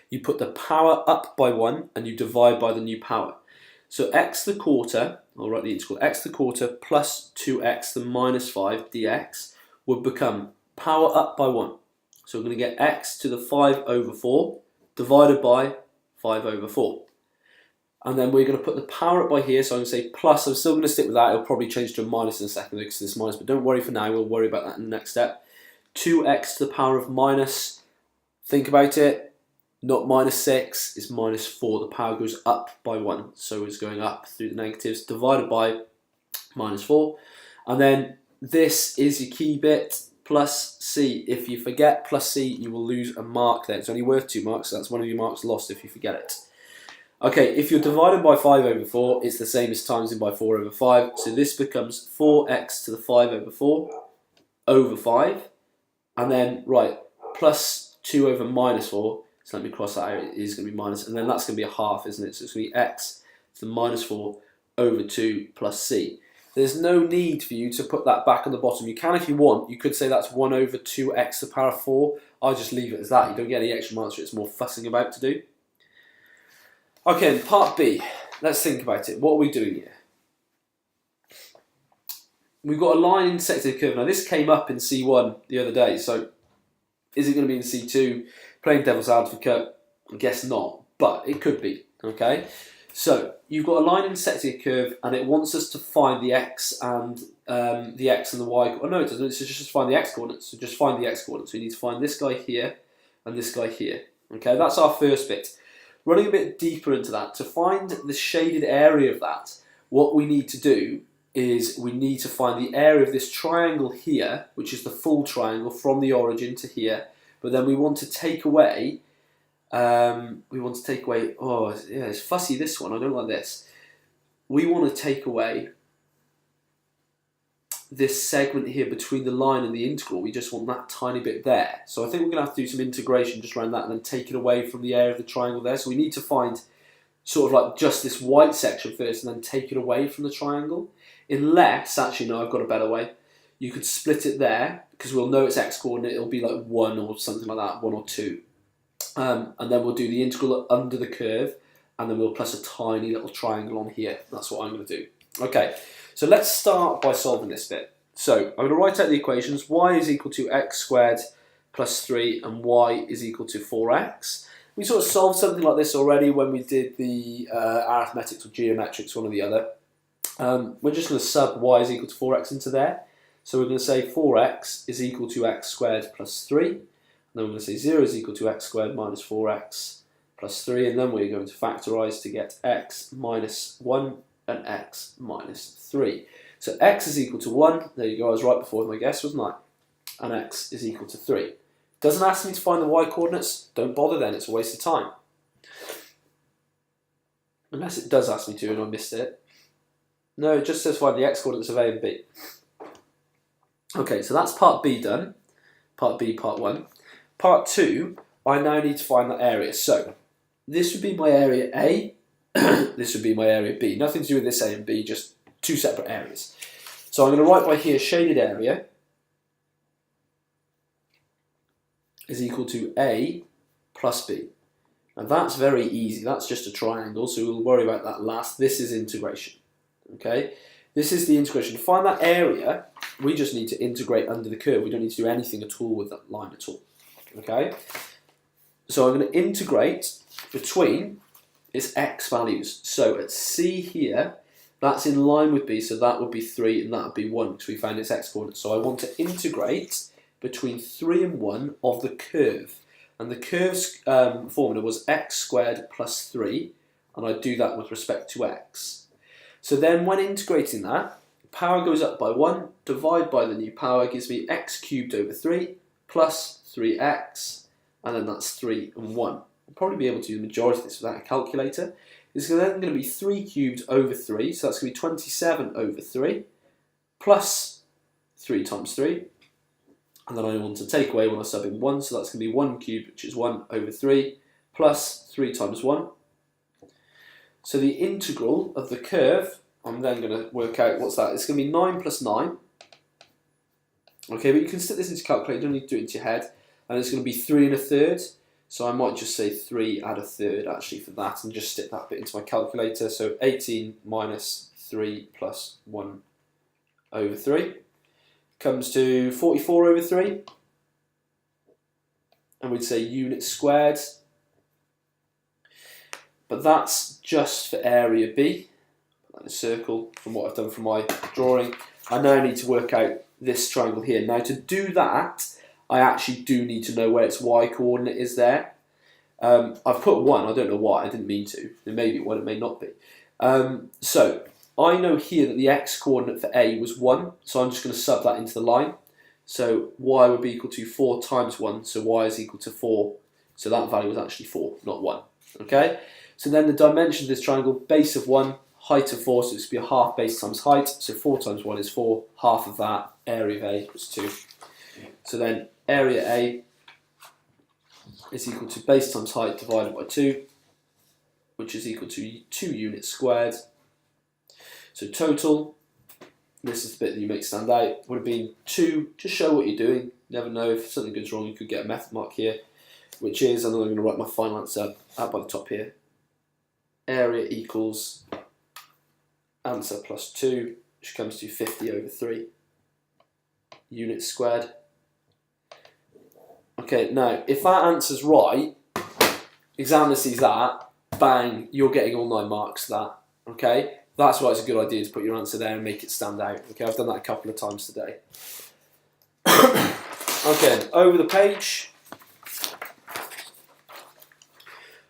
You put the power up by 1 and you divide by the new power. So x to the quarter, I'll write the integral, x to the quarter plus 2x to the minus 5 dx would become power up by 1. So we're going to get x to the 5/4 divided by 5/4. And then we're going to put the power up by here, so I'm going to say plus. I'm still going to stick with that. It'll probably change to a minus in a second because this minus, but don't worry for now. We'll worry about that in the next step. 2x to the power of minus, think about it. Not minus 6, it's minus 4. The power goes up by 1, so it's going up through the negatives, divided by minus 4. And then this is your key bit, plus c. If you forget plus c, you will lose a mark there. It's only worth 2 marks, so that's one of your marks lost if you forget it. Okay, if you're dividing by 5/4, it's the same as timesing by 4/5. So this becomes 4x to the 5/4 over 5. And then, right, plus 2 over minus 4. So let me cross that out, it is going to be minus, and then that's going to be a half, isn't it? So it's going to be x to the minus 4 over 2 plus c. There's no need for you to put that back on the bottom. You can if you want. You could say that's 1 over 2x to the power of 4. I'll just leave it as that. You don't get any extra marks, it's more fussing about to do. Okay, part B. Let's think about it. What are we doing here? We've got a line intersecting a curve. Now this came up in C1 the other day, so is it going to be in C2? Playing devil's advocate, I guess not, but it could be, okay? So, you've got a line intersecting a curve, and it wants us to find the x and the y. Oh no, it doesn't, it's just find the x coordinates, so just find the x coordinates. So you need to find this guy here, and this guy here. Okay, that's our first bit. Running a bit deeper into that, to find the shaded area of that, what we need to do is we need to find the area of this triangle here, which is the full triangle from the origin to here. But then we want to take away, oh yeah, it's fussy this one, I don't like this. We want to take away this segment here between the line and the integral. We just want that tiny bit there. So I think we're going to have to do some integration just around that and then take it away from the area of the triangle there. So we need to find sort of like just this white section first and then take it away from the triangle. Unless, actually no, I've got a better way. You could split it there, because we'll know its x-coordinate, it'll be like 1 or something like that, 1 or 2. And then we'll do the integral under the curve, and then we'll plus a tiny little triangle on here. That's what I'm going to do. Okay, so let's start by solving this bit. So I'm going to write out the equations. Y is equal to x squared plus 3, and y is equal to 4x. We sort of solved something like this already when we did the arithmetics or geometrics, one or the other. we're just going to sub y is equal to 4x into there. So we're going to say 4x is equal to x squared plus 3. And then we're going to say 0 is equal to x squared minus 4x plus 3. And then we're going to factorise to get x minus 1 and x minus 3. So x is equal to 1. There you go, I was right before my guess, wasn't I? And x is equal to 3. Doesn't ask me to find the y coordinates. Don't bother then, it's a waste of time. Unless it does ask me to and I missed it. No, it just says find the x coordinates of a and b. Okay, so that's part B done. Part B, part 1. Part 2, I now need to find that area. So, this would be my area A. This would be my area B. Nothing to do with this A and B, just two separate areas. So I'm going to write by here shaded area is equal to A plus B. And that's very easy. That's just a triangle, so we'll worry about that last. This is integration. Okay? This is the integration. To find that area, we just need to integrate under the curve. We don't need to do anything at all with that line at all. Okay? So I'm going to integrate between its x values. So at C here, that's in line with B, so that would be 3 and that would be 1 because we found its x coordinates. So I want to integrate between 3 and 1 of the curve. And the curve's formula was x squared plus 3, and I do that with respect to x. So then when integrating that, power goes up by 1, divide by the new power gives me x cubed over 3 plus 3x, and then that's 3 and 1. I'll probably be able to do the majority of this without a calculator. It's then going to be 3 cubed over 3, so that's going to be 27 over 3, plus 3 times 3. And then I want to take away when I sub in 1, so that's going to be 1 cubed, which is 1 over 3, plus 3 times 1. So the integral of the curve, I'm then going to work out what's that. It's going to be 9 plus 9. Okay, but you can stick this into calculator, you don't need to do it into your head. And it's going to be 3 1/3. So I might just say 3 1/3 actually for that and just stick that bit into my calculator. So 18 minus 3 plus 1 over 3 comes to 44 over 3. And we'd say units squared. But that's just for area B. Put that in a circle from what I've done from my drawing. I now need to work out this triangle here. Now to do that, I actually do need to know where its y coordinate is there. I've put 1, I don't know why, I didn't mean to. It may be 1, it may not be. So I know here that the x coordinate for A was 1, so I'm just going to sub that into the line. So y would be equal to 4 times 1, so y is equal to 4. So that value was actually 4, not 1. Okay? So then the dimension of this triangle, base of 1, height of 4, so it's going to be a half base times height. So 4 times 1 is 4, half of that, area of A was 2. So then area A is equal to base times height divided by 2, which is equal to 2 units squared. So total, this is the bit that you make stand out, would have been 2. Just show what you're doing. Never know, if something goes wrong, you could get a method mark here, which is, and then I'm going to write my final answer out by the top here. Area equals answer plus 2, which comes to 50 over 3 units squared. Okay, now, if that answer's right, examiner sees that, bang, you're getting all 9 marks for that, okay? That's why it's a good idea to put your answer there and make it stand out, okay? I've done that a couple of times today. Okay, over the page.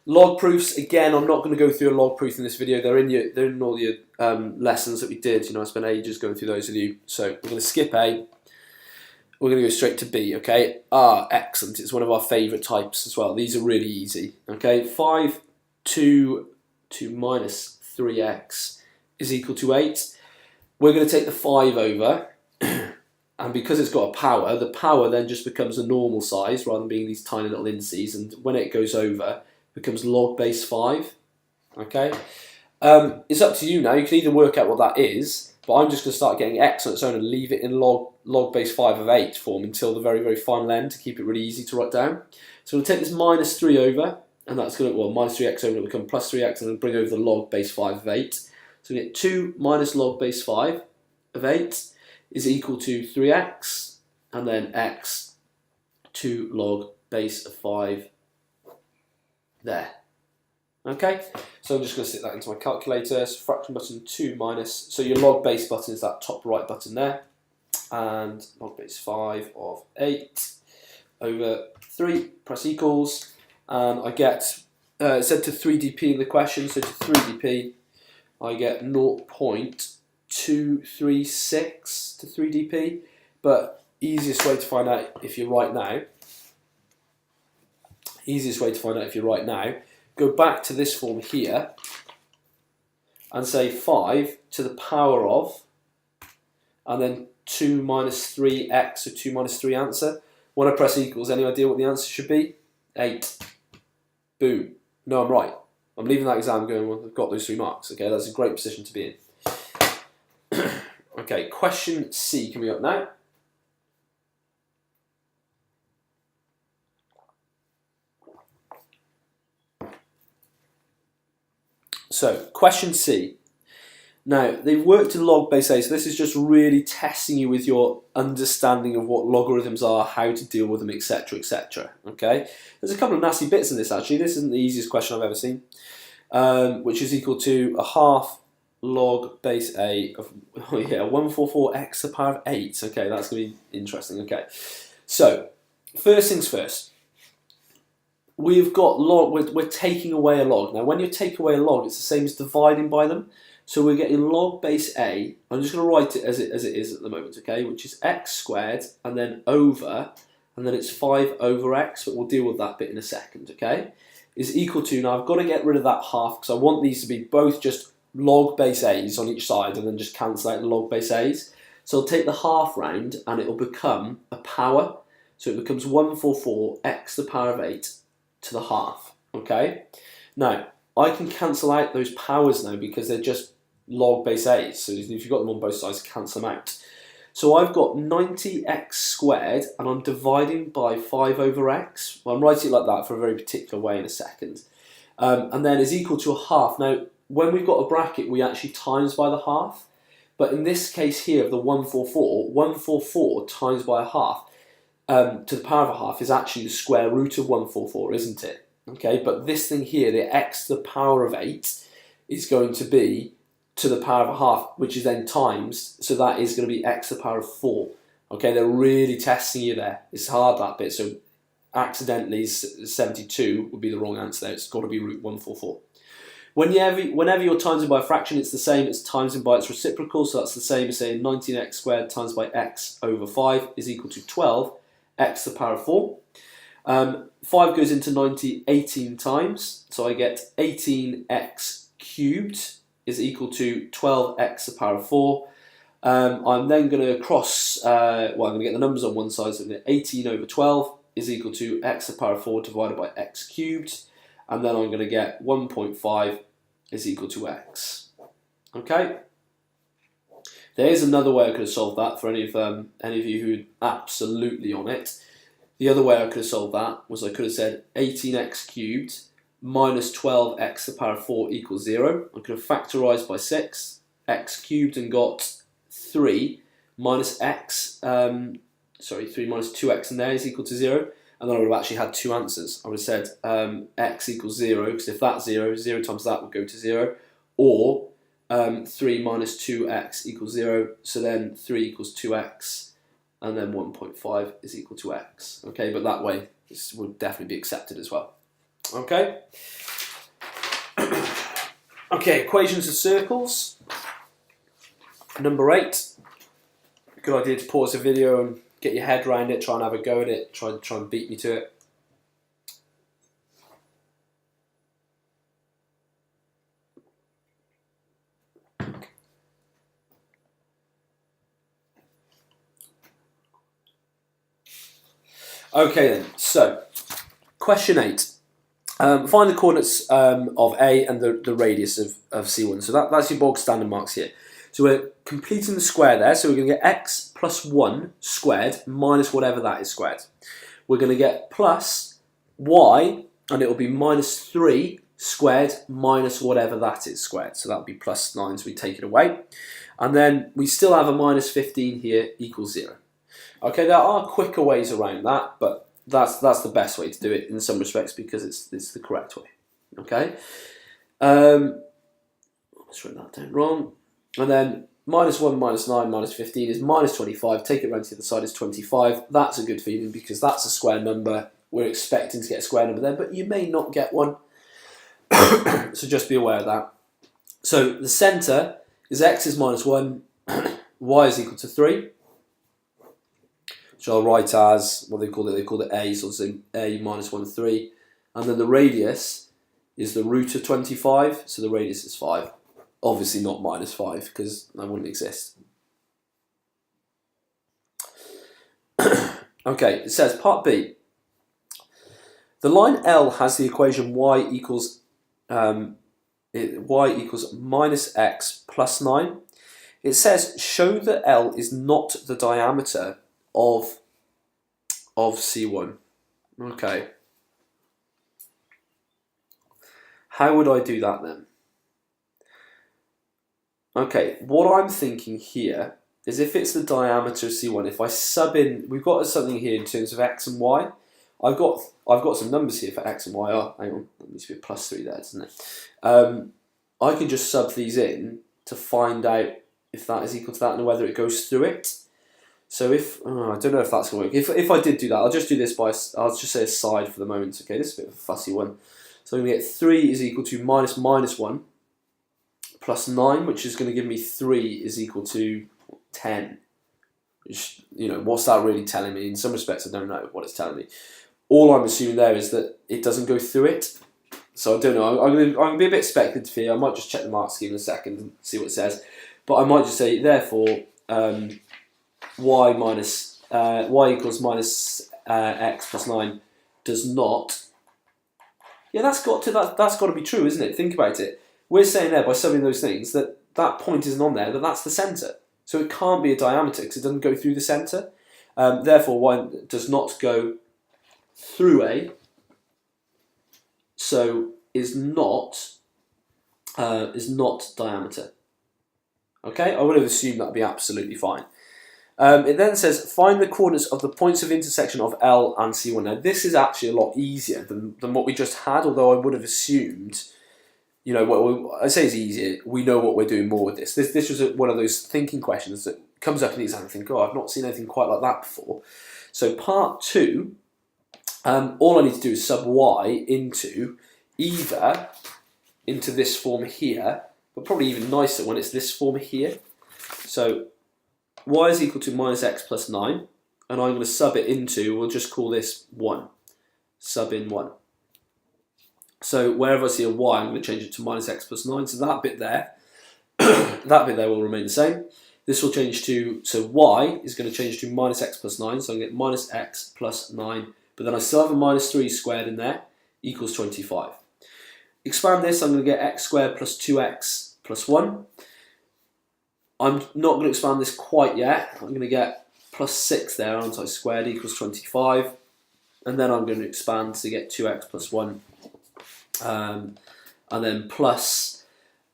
Log proofs, again, I'm not going to go through a log proof in this video. They're in all your lessons that we did. You know, I spent ages going through those with you. So we're going to skip A. We're going to go straight to B, okay? Excellent. It's one of our favourite types as well. These are really easy, okay? 5, 2 minus 3x is equal to 8. We're going to take the 5 over. And because it's got a power, the power then just becomes a normal size rather than being these tiny little indices. And when it goes over, becomes log base 5, okay? It's up to you now. You can either work out what that is, but I'm just going to start getting x on its own and leave it in log base 5 of 8 form until the very, very final end to keep it really easy to write down. So we'll take this minus 3 over, and that's going to, well, minus 3x over will become plus 3x, and then bring over the log base 5 of 8. So we get 2 minus log base 5 of 8 is equal to 3x, and then x 2 log base of 5 there. Okay, So I'm just going to stick that into my calculator. So fraction button 2 minus, so your log base button is that top right button there. And log base 5 of 8 over 3, press equals. And I get, it said to 3dp in the question, so to 3dp, I get 0.236 to 3dp. But easiest way to find out if you're right now, go back to this form here and say 5 to the power of, and then 2 minus 3x, so 2 minus 3 answer. When I press equals, any idea what the answer should be? 8. Boom. No, I'm right. I'm leaving that exam going, well, I've got those 3 marks. Okay, that's a great position to be in. Okay, question C coming up now. So, question C. Now, they've worked in log base A, so this is just really testing you with your understanding of what logarithms are, how to deal with them, etc, etc. Okay? There's a couple of nasty bits in this, actually. This isn't the easiest question I've ever seen, which is equal to a half log base A of, 144x to the power of 8. Okay, that's going to be interesting. Okay, so, first things first. We've got log, we're taking away a log. Now, when you take away a log, it's the same as dividing by them. So we're getting log base A. I'm just going to write it as it is at the moment, okay? Which is x squared, and then over, and then it's 5 over x, but we'll deal with that bit in a second, okay? Is equal to, now I've got to get rid of that half, because I want these to be both just log base A's on each side, and then just cancel out the log base A's. So I'll take the half round, and it'll become a power. So it becomes 144x to the power of 8 to the half, okay? Now, I can cancel out those powers now because they're just log base A's. So if you've got them on both sides, cancel them out. So I've got 90x squared, and I'm dividing by 5 over x. Well, I'm writing it like that for a very particular way in a second. And then is equal to a half. Now, when we've got a bracket, we actually times by the half. But in this case here of the 144 times by a half to the power of a half is actually the square root of 144, isn't it? Okay, but this thing here, the x to the power of 8, is going to be to the power of a half, which is then times, so that is going to be x to the power of 4. Okay, they're really testing you there. It's hard, that bit, so accidentally 72 would be the wrong answer there. It's got to be root 144. Whenever you're timesing by a fraction, it's the same as timesing by its reciprocal, so that's the same as saying 19x squared times by x over 5 is equal to 12 x to the power of 4. 5 goes into 90 18 times, so I get 18x cubed is equal to 12x to the power of 4. I'm then going to cross, I'm going to get the numbers on one side, so 18 over 12 is equal to x to the power of 4 divided by x cubed, and then I'm going to get 1.5 is equal to x. Okay? There is another way I could have solved that for any of you who are absolutely on it. The other way I could have solved that was I could have said 18x cubed minus 12x to the power of 4 equals 0. I could have factorised by 6, x cubed, and got 3 minus x, 3 minus 2x in there is equal to 0. And then I would have actually had two answers. I would have said x equals 0, because if that's 0, 0 times that would go to 0. Or 3 minus 2x equals 0, so then 3 equals 2x, and then 1.5 is equal to x. Okay, but that way this would definitely be accepted as well. Okay. Okay, equations of circles. Number 8. Good idea to pause the video and get your head around it, try and have a go at it, try and beat me to it. Okay then, so question 8. Find the coordinates of A and the radius of C1. So that's your bog standard marks here. So we're completing the square there, so we're going to get x plus 1 squared minus whatever that is squared. We're going to get plus y, and it will be minus 3 squared minus whatever that is squared. So that would be plus 9, so we take it away. And then we still have a minus 15 here equals 0. Okay, there are quicker ways around that, but that's the best way to do it in some respects because it's the correct way. Okay. Let's write that down wrong. And then minus 1, minus 9, minus 15 is minus 25. Take it round to the other side is 25. That's a good feeling because that's a square number. We're expecting to get a square number there, but you may not get one. So just be aware of that. So the centre is x is minus 1, y is equal to 3. Which I'll write as, what they call it a, so I'll say a minus 1, 3. And then the radius is the root of 25, so the radius is 5. Obviously not minus 5, because that wouldn't exist. Okay, it says part B. The line L has the equation y equals minus x plus 9. It says show that L is not the diameter of C1. Okay. How would I do that then? Okay, what I'm thinking here is if it's the diameter of C1, if I sub in, we've got something here in terms of x and y. I've got some numbers here for x and y. Oh, hang on, there needs to be a plus 3 there, doesn't it? I can just sub these in to find out if that is equal to that and whether it goes through it. So if, I don't know if that's going to work. If I did do that, I'll just do this by, I'll just say a side for the moment. Okay, this is a bit of a fussy one. So I'm going to get 3 is equal to minus 1 plus 9, which is going to give me 3 is equal to 10. Which, you know, what's that really telling me? In some respects, I don't know what it's telling me. All I'm assuming there is that it doesn't go through it. So I don't know. I'm going to be a bit speculative here. I might just check the mark scheme in a second and see what it says. But I might just say, therefore, y equals minus x plus 9 does not. Yeah, that's got to be true, isn't it? Think about it. We're saying there by subbing those things that that point isn't on there, that's the centre. So it can't be a diameter because it doesn't go through the centre. Therefore, y does not go through A. So is not diameter. Okay, I would have assumed that would be absolutely fine. It then says, find the coordinates of the points of intersection of L and C1. Now, this is actually a lot easier than what we just had, although I would have assumed, you know, what I say is easier. We know what we're doing more with this. This was one of those thinking questions that comes up in the exam and think, oh, I've not seen anything quite like that before. So part 2, all I need to do is sub y into either into this form here, but probably even nicer when it's this form here. So y is equal to minus x plus 9, and I'm going to sub it into, we'll just call this 1. Sub in 1. So wherever I see a y, I'm going to change it to minus x plus 9. So that bit there, that bit there will remain the same. This will change to, so y is going to change to minus x plus 9. So I'm going to get minus x plus 9. But then I still have a minus 3 squared in there, equals 25. Expand this, I'm going to get x squared plus 2x plus 1. I'm not going to expand this quite yet. I'm going to get plus 6 there, aren't I? Squared equals 25. And then I'm going to expand to get 2x plus 1. And then plus.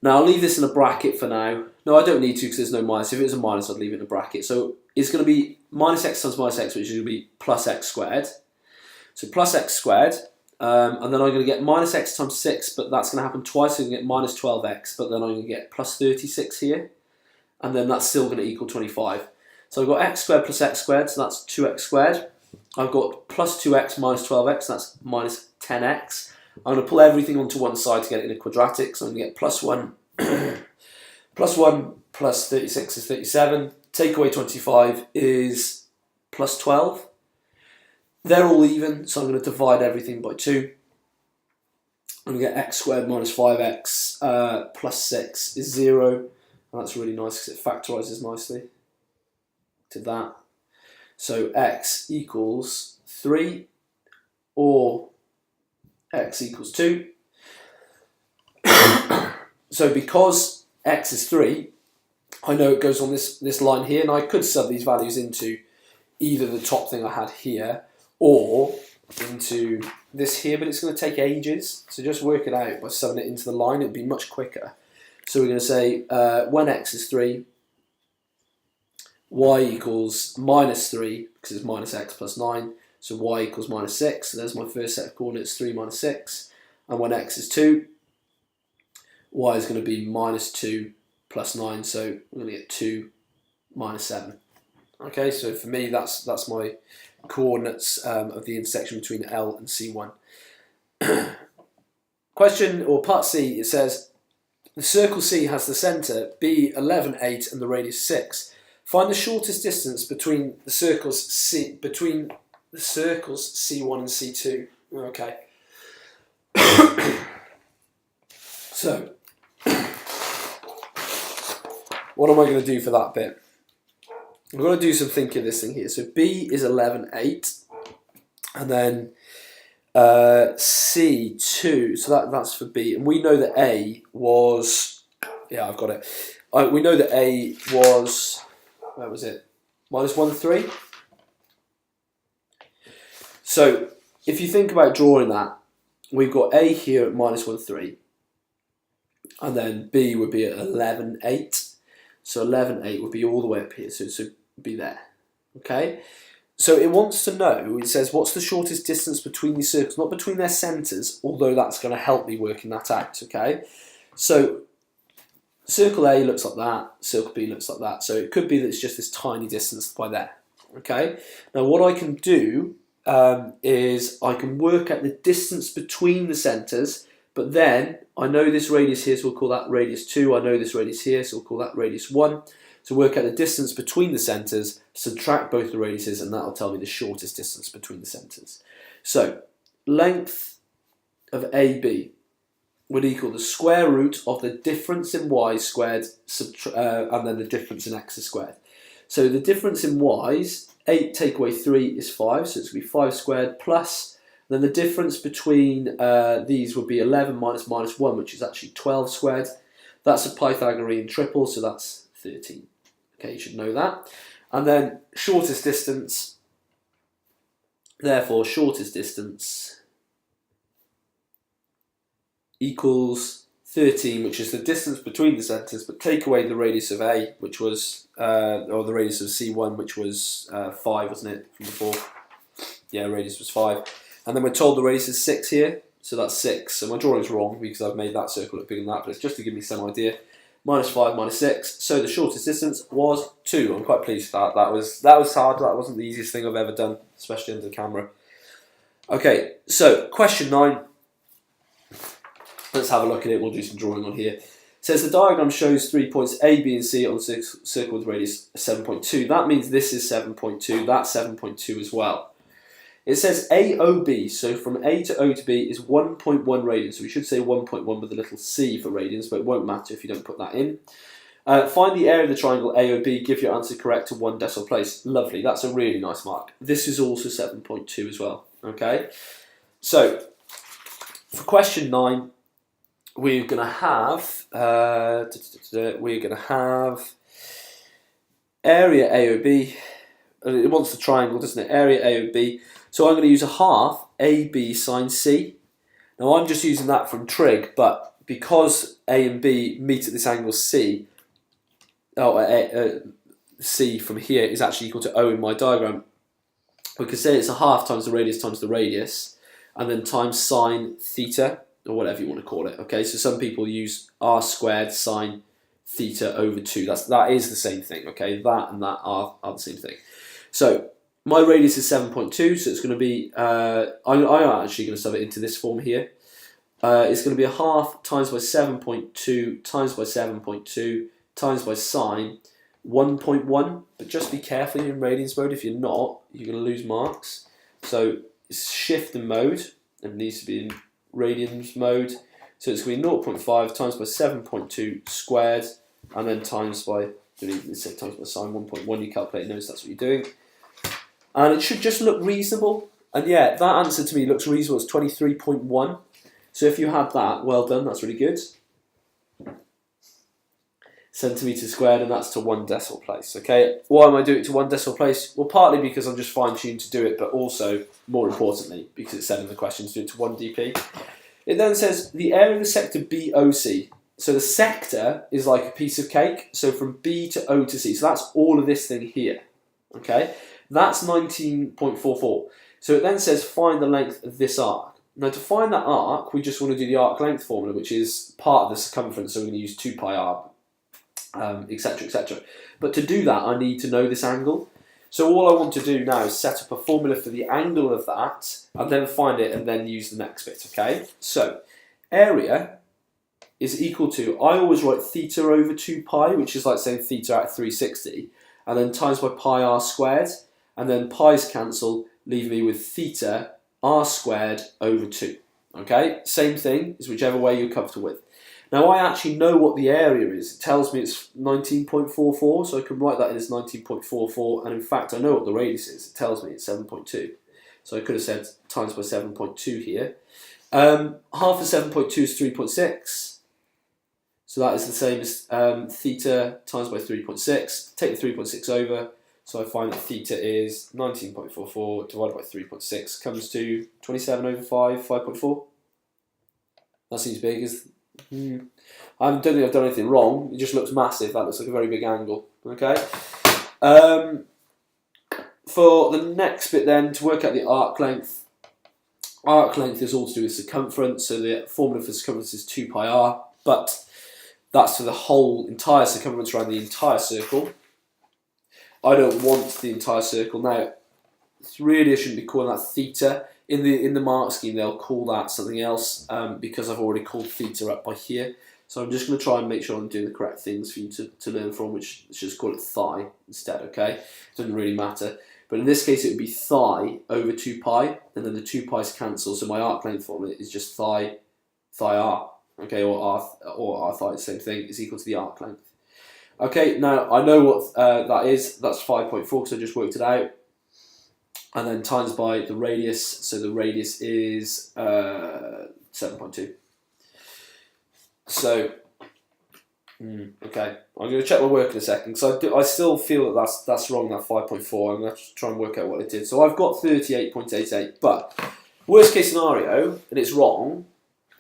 Now I'll leave this in a bracket for now. No, I don't need to because there's no minus. If it was a minus, I'd leave it in a bracket. So it's going to be minus x times minus x, which is going to be plus x squared. So plus x squared. And then I'm going to get minus x times 6, but that's going to happen twice. So I'm going to get minus 12x, but then I'm going to get plus 36 here. And then that's still going to equal 25. So I've got x squared plus x squared, so that's 2x squared. I've got plus 2x minus 12x, so that's minus 10x. I'm going to pull everything onto one side to get it in a quadratic, so I'm going to get plus 1, plus 1 plus 36 is 37. Take away 25 is plus 12. They're all even, so I'm going to divide everything by 2. I'm going to get x squared minus 5x plus 6 is 0. And that's really nice because it factorises nicely to that. So x equals 3 or x equals 2. So because x is 3, I know it goes on this line here, and I could sub these values into either the top thing I had here or into this here, but it's going to take ages. So just work it out by subbing it into the line. It'd be much quicker. So we're going to say when x is 3, y equals minus 3, because it's minus x plus 9. So y equals minus 6. So there's my first set of coordinates, 3 minus 6. And when x is 2, y is going to be minus 2 plus 9, so we're going to get 2 minus 7. Okay, so for me that's my coordinates of the intersection between L and C1. Question, or part C, it says, the circle C has the centre B 11, 8 and the radius 6. Find the shortest distance between the circles C1 and C2. Okay. So, what am I going to do for that bit? I'm going to do some thinking of this thing here. So B is 11, 8, and then C2, so that's for B, and we know that A was, yeah, I've got it. We know that A was, where was it? Minus 1, 3. So if you think about drawing that, we've got A here at minus 1, 3, and then B would be at 11, 8. So 11, 8 would be all the way up here, so it would be there. Okay? So it wants to know, it says, what's the shortest distance between these circles? Not between their centres, although that's going to help me working that out, okay? So circle A looks like that, circle B looks like that. So it could be that it's just this tiny distance by there, okay? Now what I can do is I can work out the distance between the centres, but then I know this radius here, so we'll call that radius 2. I know this radius here, so we'll call that radius 1. So work out the distance between the centres, subtract both the radiuses, and that'll tell me the shortest distance between the centres. So length of AB would equal the square root of the difference in y squared and then the difference in x squared. So the difference in y's, 8 take away 3 is 5, so it's going to be 5 squared plus, then the difference between these would be 11 minus 1, which is actually 12 squared. That's a Pythagorean triple, so that's 13. Okay, you should know that. And then shortest distance, therefore shortest distance equals 13, which is the distance between the centres, but take away the radius of A, which was, or the radius of C1, which was 5, wasn't it, from before? Yeah, radius was 5. And then we're told the radius is 6 here, so that's 6. So my drawing's wrong because I've made that circle look bigger than that, but it's just to give me some idea. Minus 5, minus 6. So the shortest distance was 2. I'm quite pleased with that. That was hard. That wasn't the easiest thing I've ever done, especially under the camera. Okay, so question 9. Let's have a look at it. We'll do some drawing on here. It says the diagram shows 3 points A, B, and C on a circle with radius 7.2. That means this is 7.2. That's 7.2 as well. It says AOB, so from A to O to B is 1.1 radians. So we should say 1.1 with a little c for radians, but it won't matter if you don't put that in. Find the area of the triangle AOB, give your answer correct to 1 decimal place. Lovely, that's a really nice mark. This is also 7.2 as well, okay? So, for question 9, we're going to have, area AOB. It wants the triangle, doesn't it? Area AOB. So I'm going to use a half AB sine C. Now I'm just using that from trig, but because A and B meet at this angle C, C from here is actually equal to O in my diagram, we could say it's a half times the radius, and then times sine theta, or whatever you want to call it. Okay, so some people use r squared sine theta over 2. That is the same thing. Okay, that and that are the same thing. So my radius is 7.2, so it's going to be, I'm actually going to sub it into this form here. It's going to be a half times by 7.2 times by 7.2 times by sine 1.1, but just be careful in radians mode. If you're not, you're going to lose marks. So it's shift and mode, and it needs to be in radians mode. So it's going to be 0.5 times by 7.2 squared, and then times by, times by sine 1.1. You calculate knows that's what you're doing. And it should just look reasonable. And yeah, that answer to me looks reasonable. It's 23.1. So if you had that, well done, that's really good. Centimetres squared, and that's to 1 decimal place. Okay, why am I doing it to 1 decimal place? Well, partly because I'm just fine-tuned to do it, but also, more importantly, because it said in the question to do it to 1 dp. It then says the area of the sector BOC. So the sector is like a piece of cake. So from B to O to C. So that's all of this thing here. Okay, that's 19.44. So it then says find the length of this arc. Now to find that arc, we just want to do the arc length formula, which is part of the circumference, so we're going to use 2 pi r, etc, etc. But to do that, I need to know this angle. So all I want to do now is set up a formula for the angle of that, and then find it, and then use the next bit, okay? So, area is equal to, I always write theta over 2 pi, which is like saying theta at 360, and then times by pi r squared, and then pi's cancel, leaving me with theta r squared over 2. Okay, same thing, is whichever way you're comfortable with. Now I actually know what the area is. It tells me it's 19.44, so I can write that in as 19.44, and in fact I know what the radius is. It tells me it's 7.2. So I could have said times by 7.2 here. Half of 7.2 is 3.6. So that is the same as theta times by 3.6. Take the 3.6 over. So I find that theta is 19.44 divided by 3.6 comes to 27 over 5, 5.4. That seems big. I don't think I've done anything wrong. It just looks massive. That looks like a very big angle. Okay. For the next bit then, to work out the arc length is all to do with circumference. So the formula for circumference is 2 pi r, but that's for the whole entire circumference around the entire circle. I don't want the entire circle. Now, really I shouldn't be calling that theta. In the mark scheme, they'll call that something else because I've already called theta up by here. So I'm just going to try and make sure I'm doing the correct things for you to learn from, which let's just call it phi instead, okay? It doesn't really matter. But in this case, it would be phi over 2 pi, and then the 2 pi's cancel, so my arc length formula is just phi r, okay, or r phi, the same thing, is equal to the arc length. Okay, now I know what that is. That's 5.4 because I just worked it out. And then times by the radius, so the radius is 7.2. So, okay, I'm going to check my work in a second because I still feel that that's wrong, that 5.4. I'm going to try and work out what it did. So I've got 38.88, but worst case scenario, and it's wrong,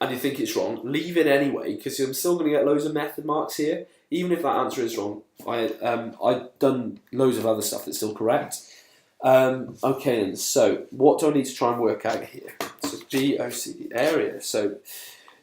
and you think it's wrong, leave it anyway because I'm still going to get loads of method marks here. Even if that answer is wrong, I've done loads of other stuff that's still correct. Okay, then, so what do I need to try and work out here? So BOC, the area. So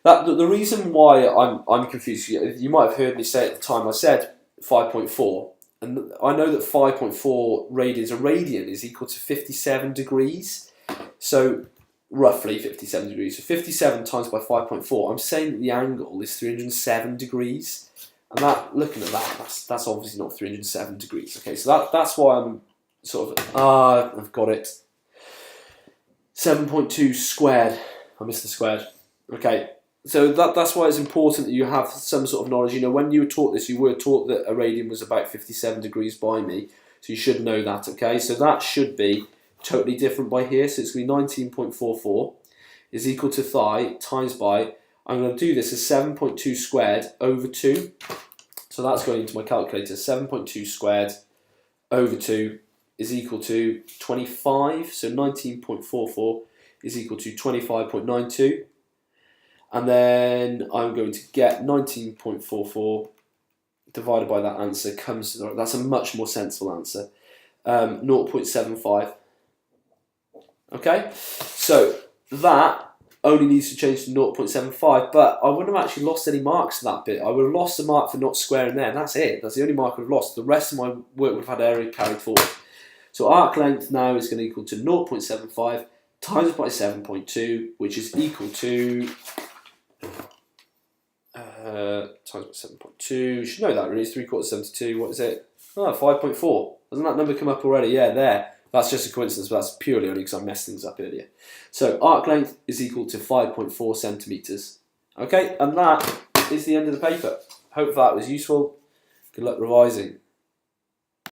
the reason why I'm confused, you might have heard me say at the time I said 5.4, and I know that 5.4 radians, a radian is equal to 57 degrees. So roughly 57 degrees. So 57 times by 5.4, I'm saying that the angle is 307 degrees. And that, looking at that, that's obviously not 307 degrees. Okay, so that's why I'm sort of, I've got it. 7.2 squared. I missed the squared. Okay, so that's why it's important that you have some sort of knowledge. You know, when you were taught this, you were taught that a radian was about 57 degrees by me. So you should know that, okay? So that should be totally different by here. So it's going to be 19.44 is equal to phi times by, I'm going to do this as 7.2 squared over 2. So that's going into my calculator. 7.2 squared over 2 is equal to 25. So 19.44 is equal to 25.92. And then I'm going to get 19.44 divided by that answer comes to, that's a much more sensible answer, 0.75. Okay, so that only needs to change to 0.75, but I wouldn't have actually lost any marks for that bit. I would have lost a mark for not squaring there, and that's it. That's the only mark I would have lost. The rest of my work would have had area carried forward. So arc length now is going to equal to 0.75 times by 7.2, which is equal to times by 7.2. You should know that really. It's 3/4 72. What is it? Oh, 5.4. Doesn't that number come up already? Yeah, there. That's just a coincidence, but that's purely only because I messed things up earlier. So arc length is equal to 5.4 centimetres. Okay, and that is the end of the paper. Hope that was useful. Good luck revising.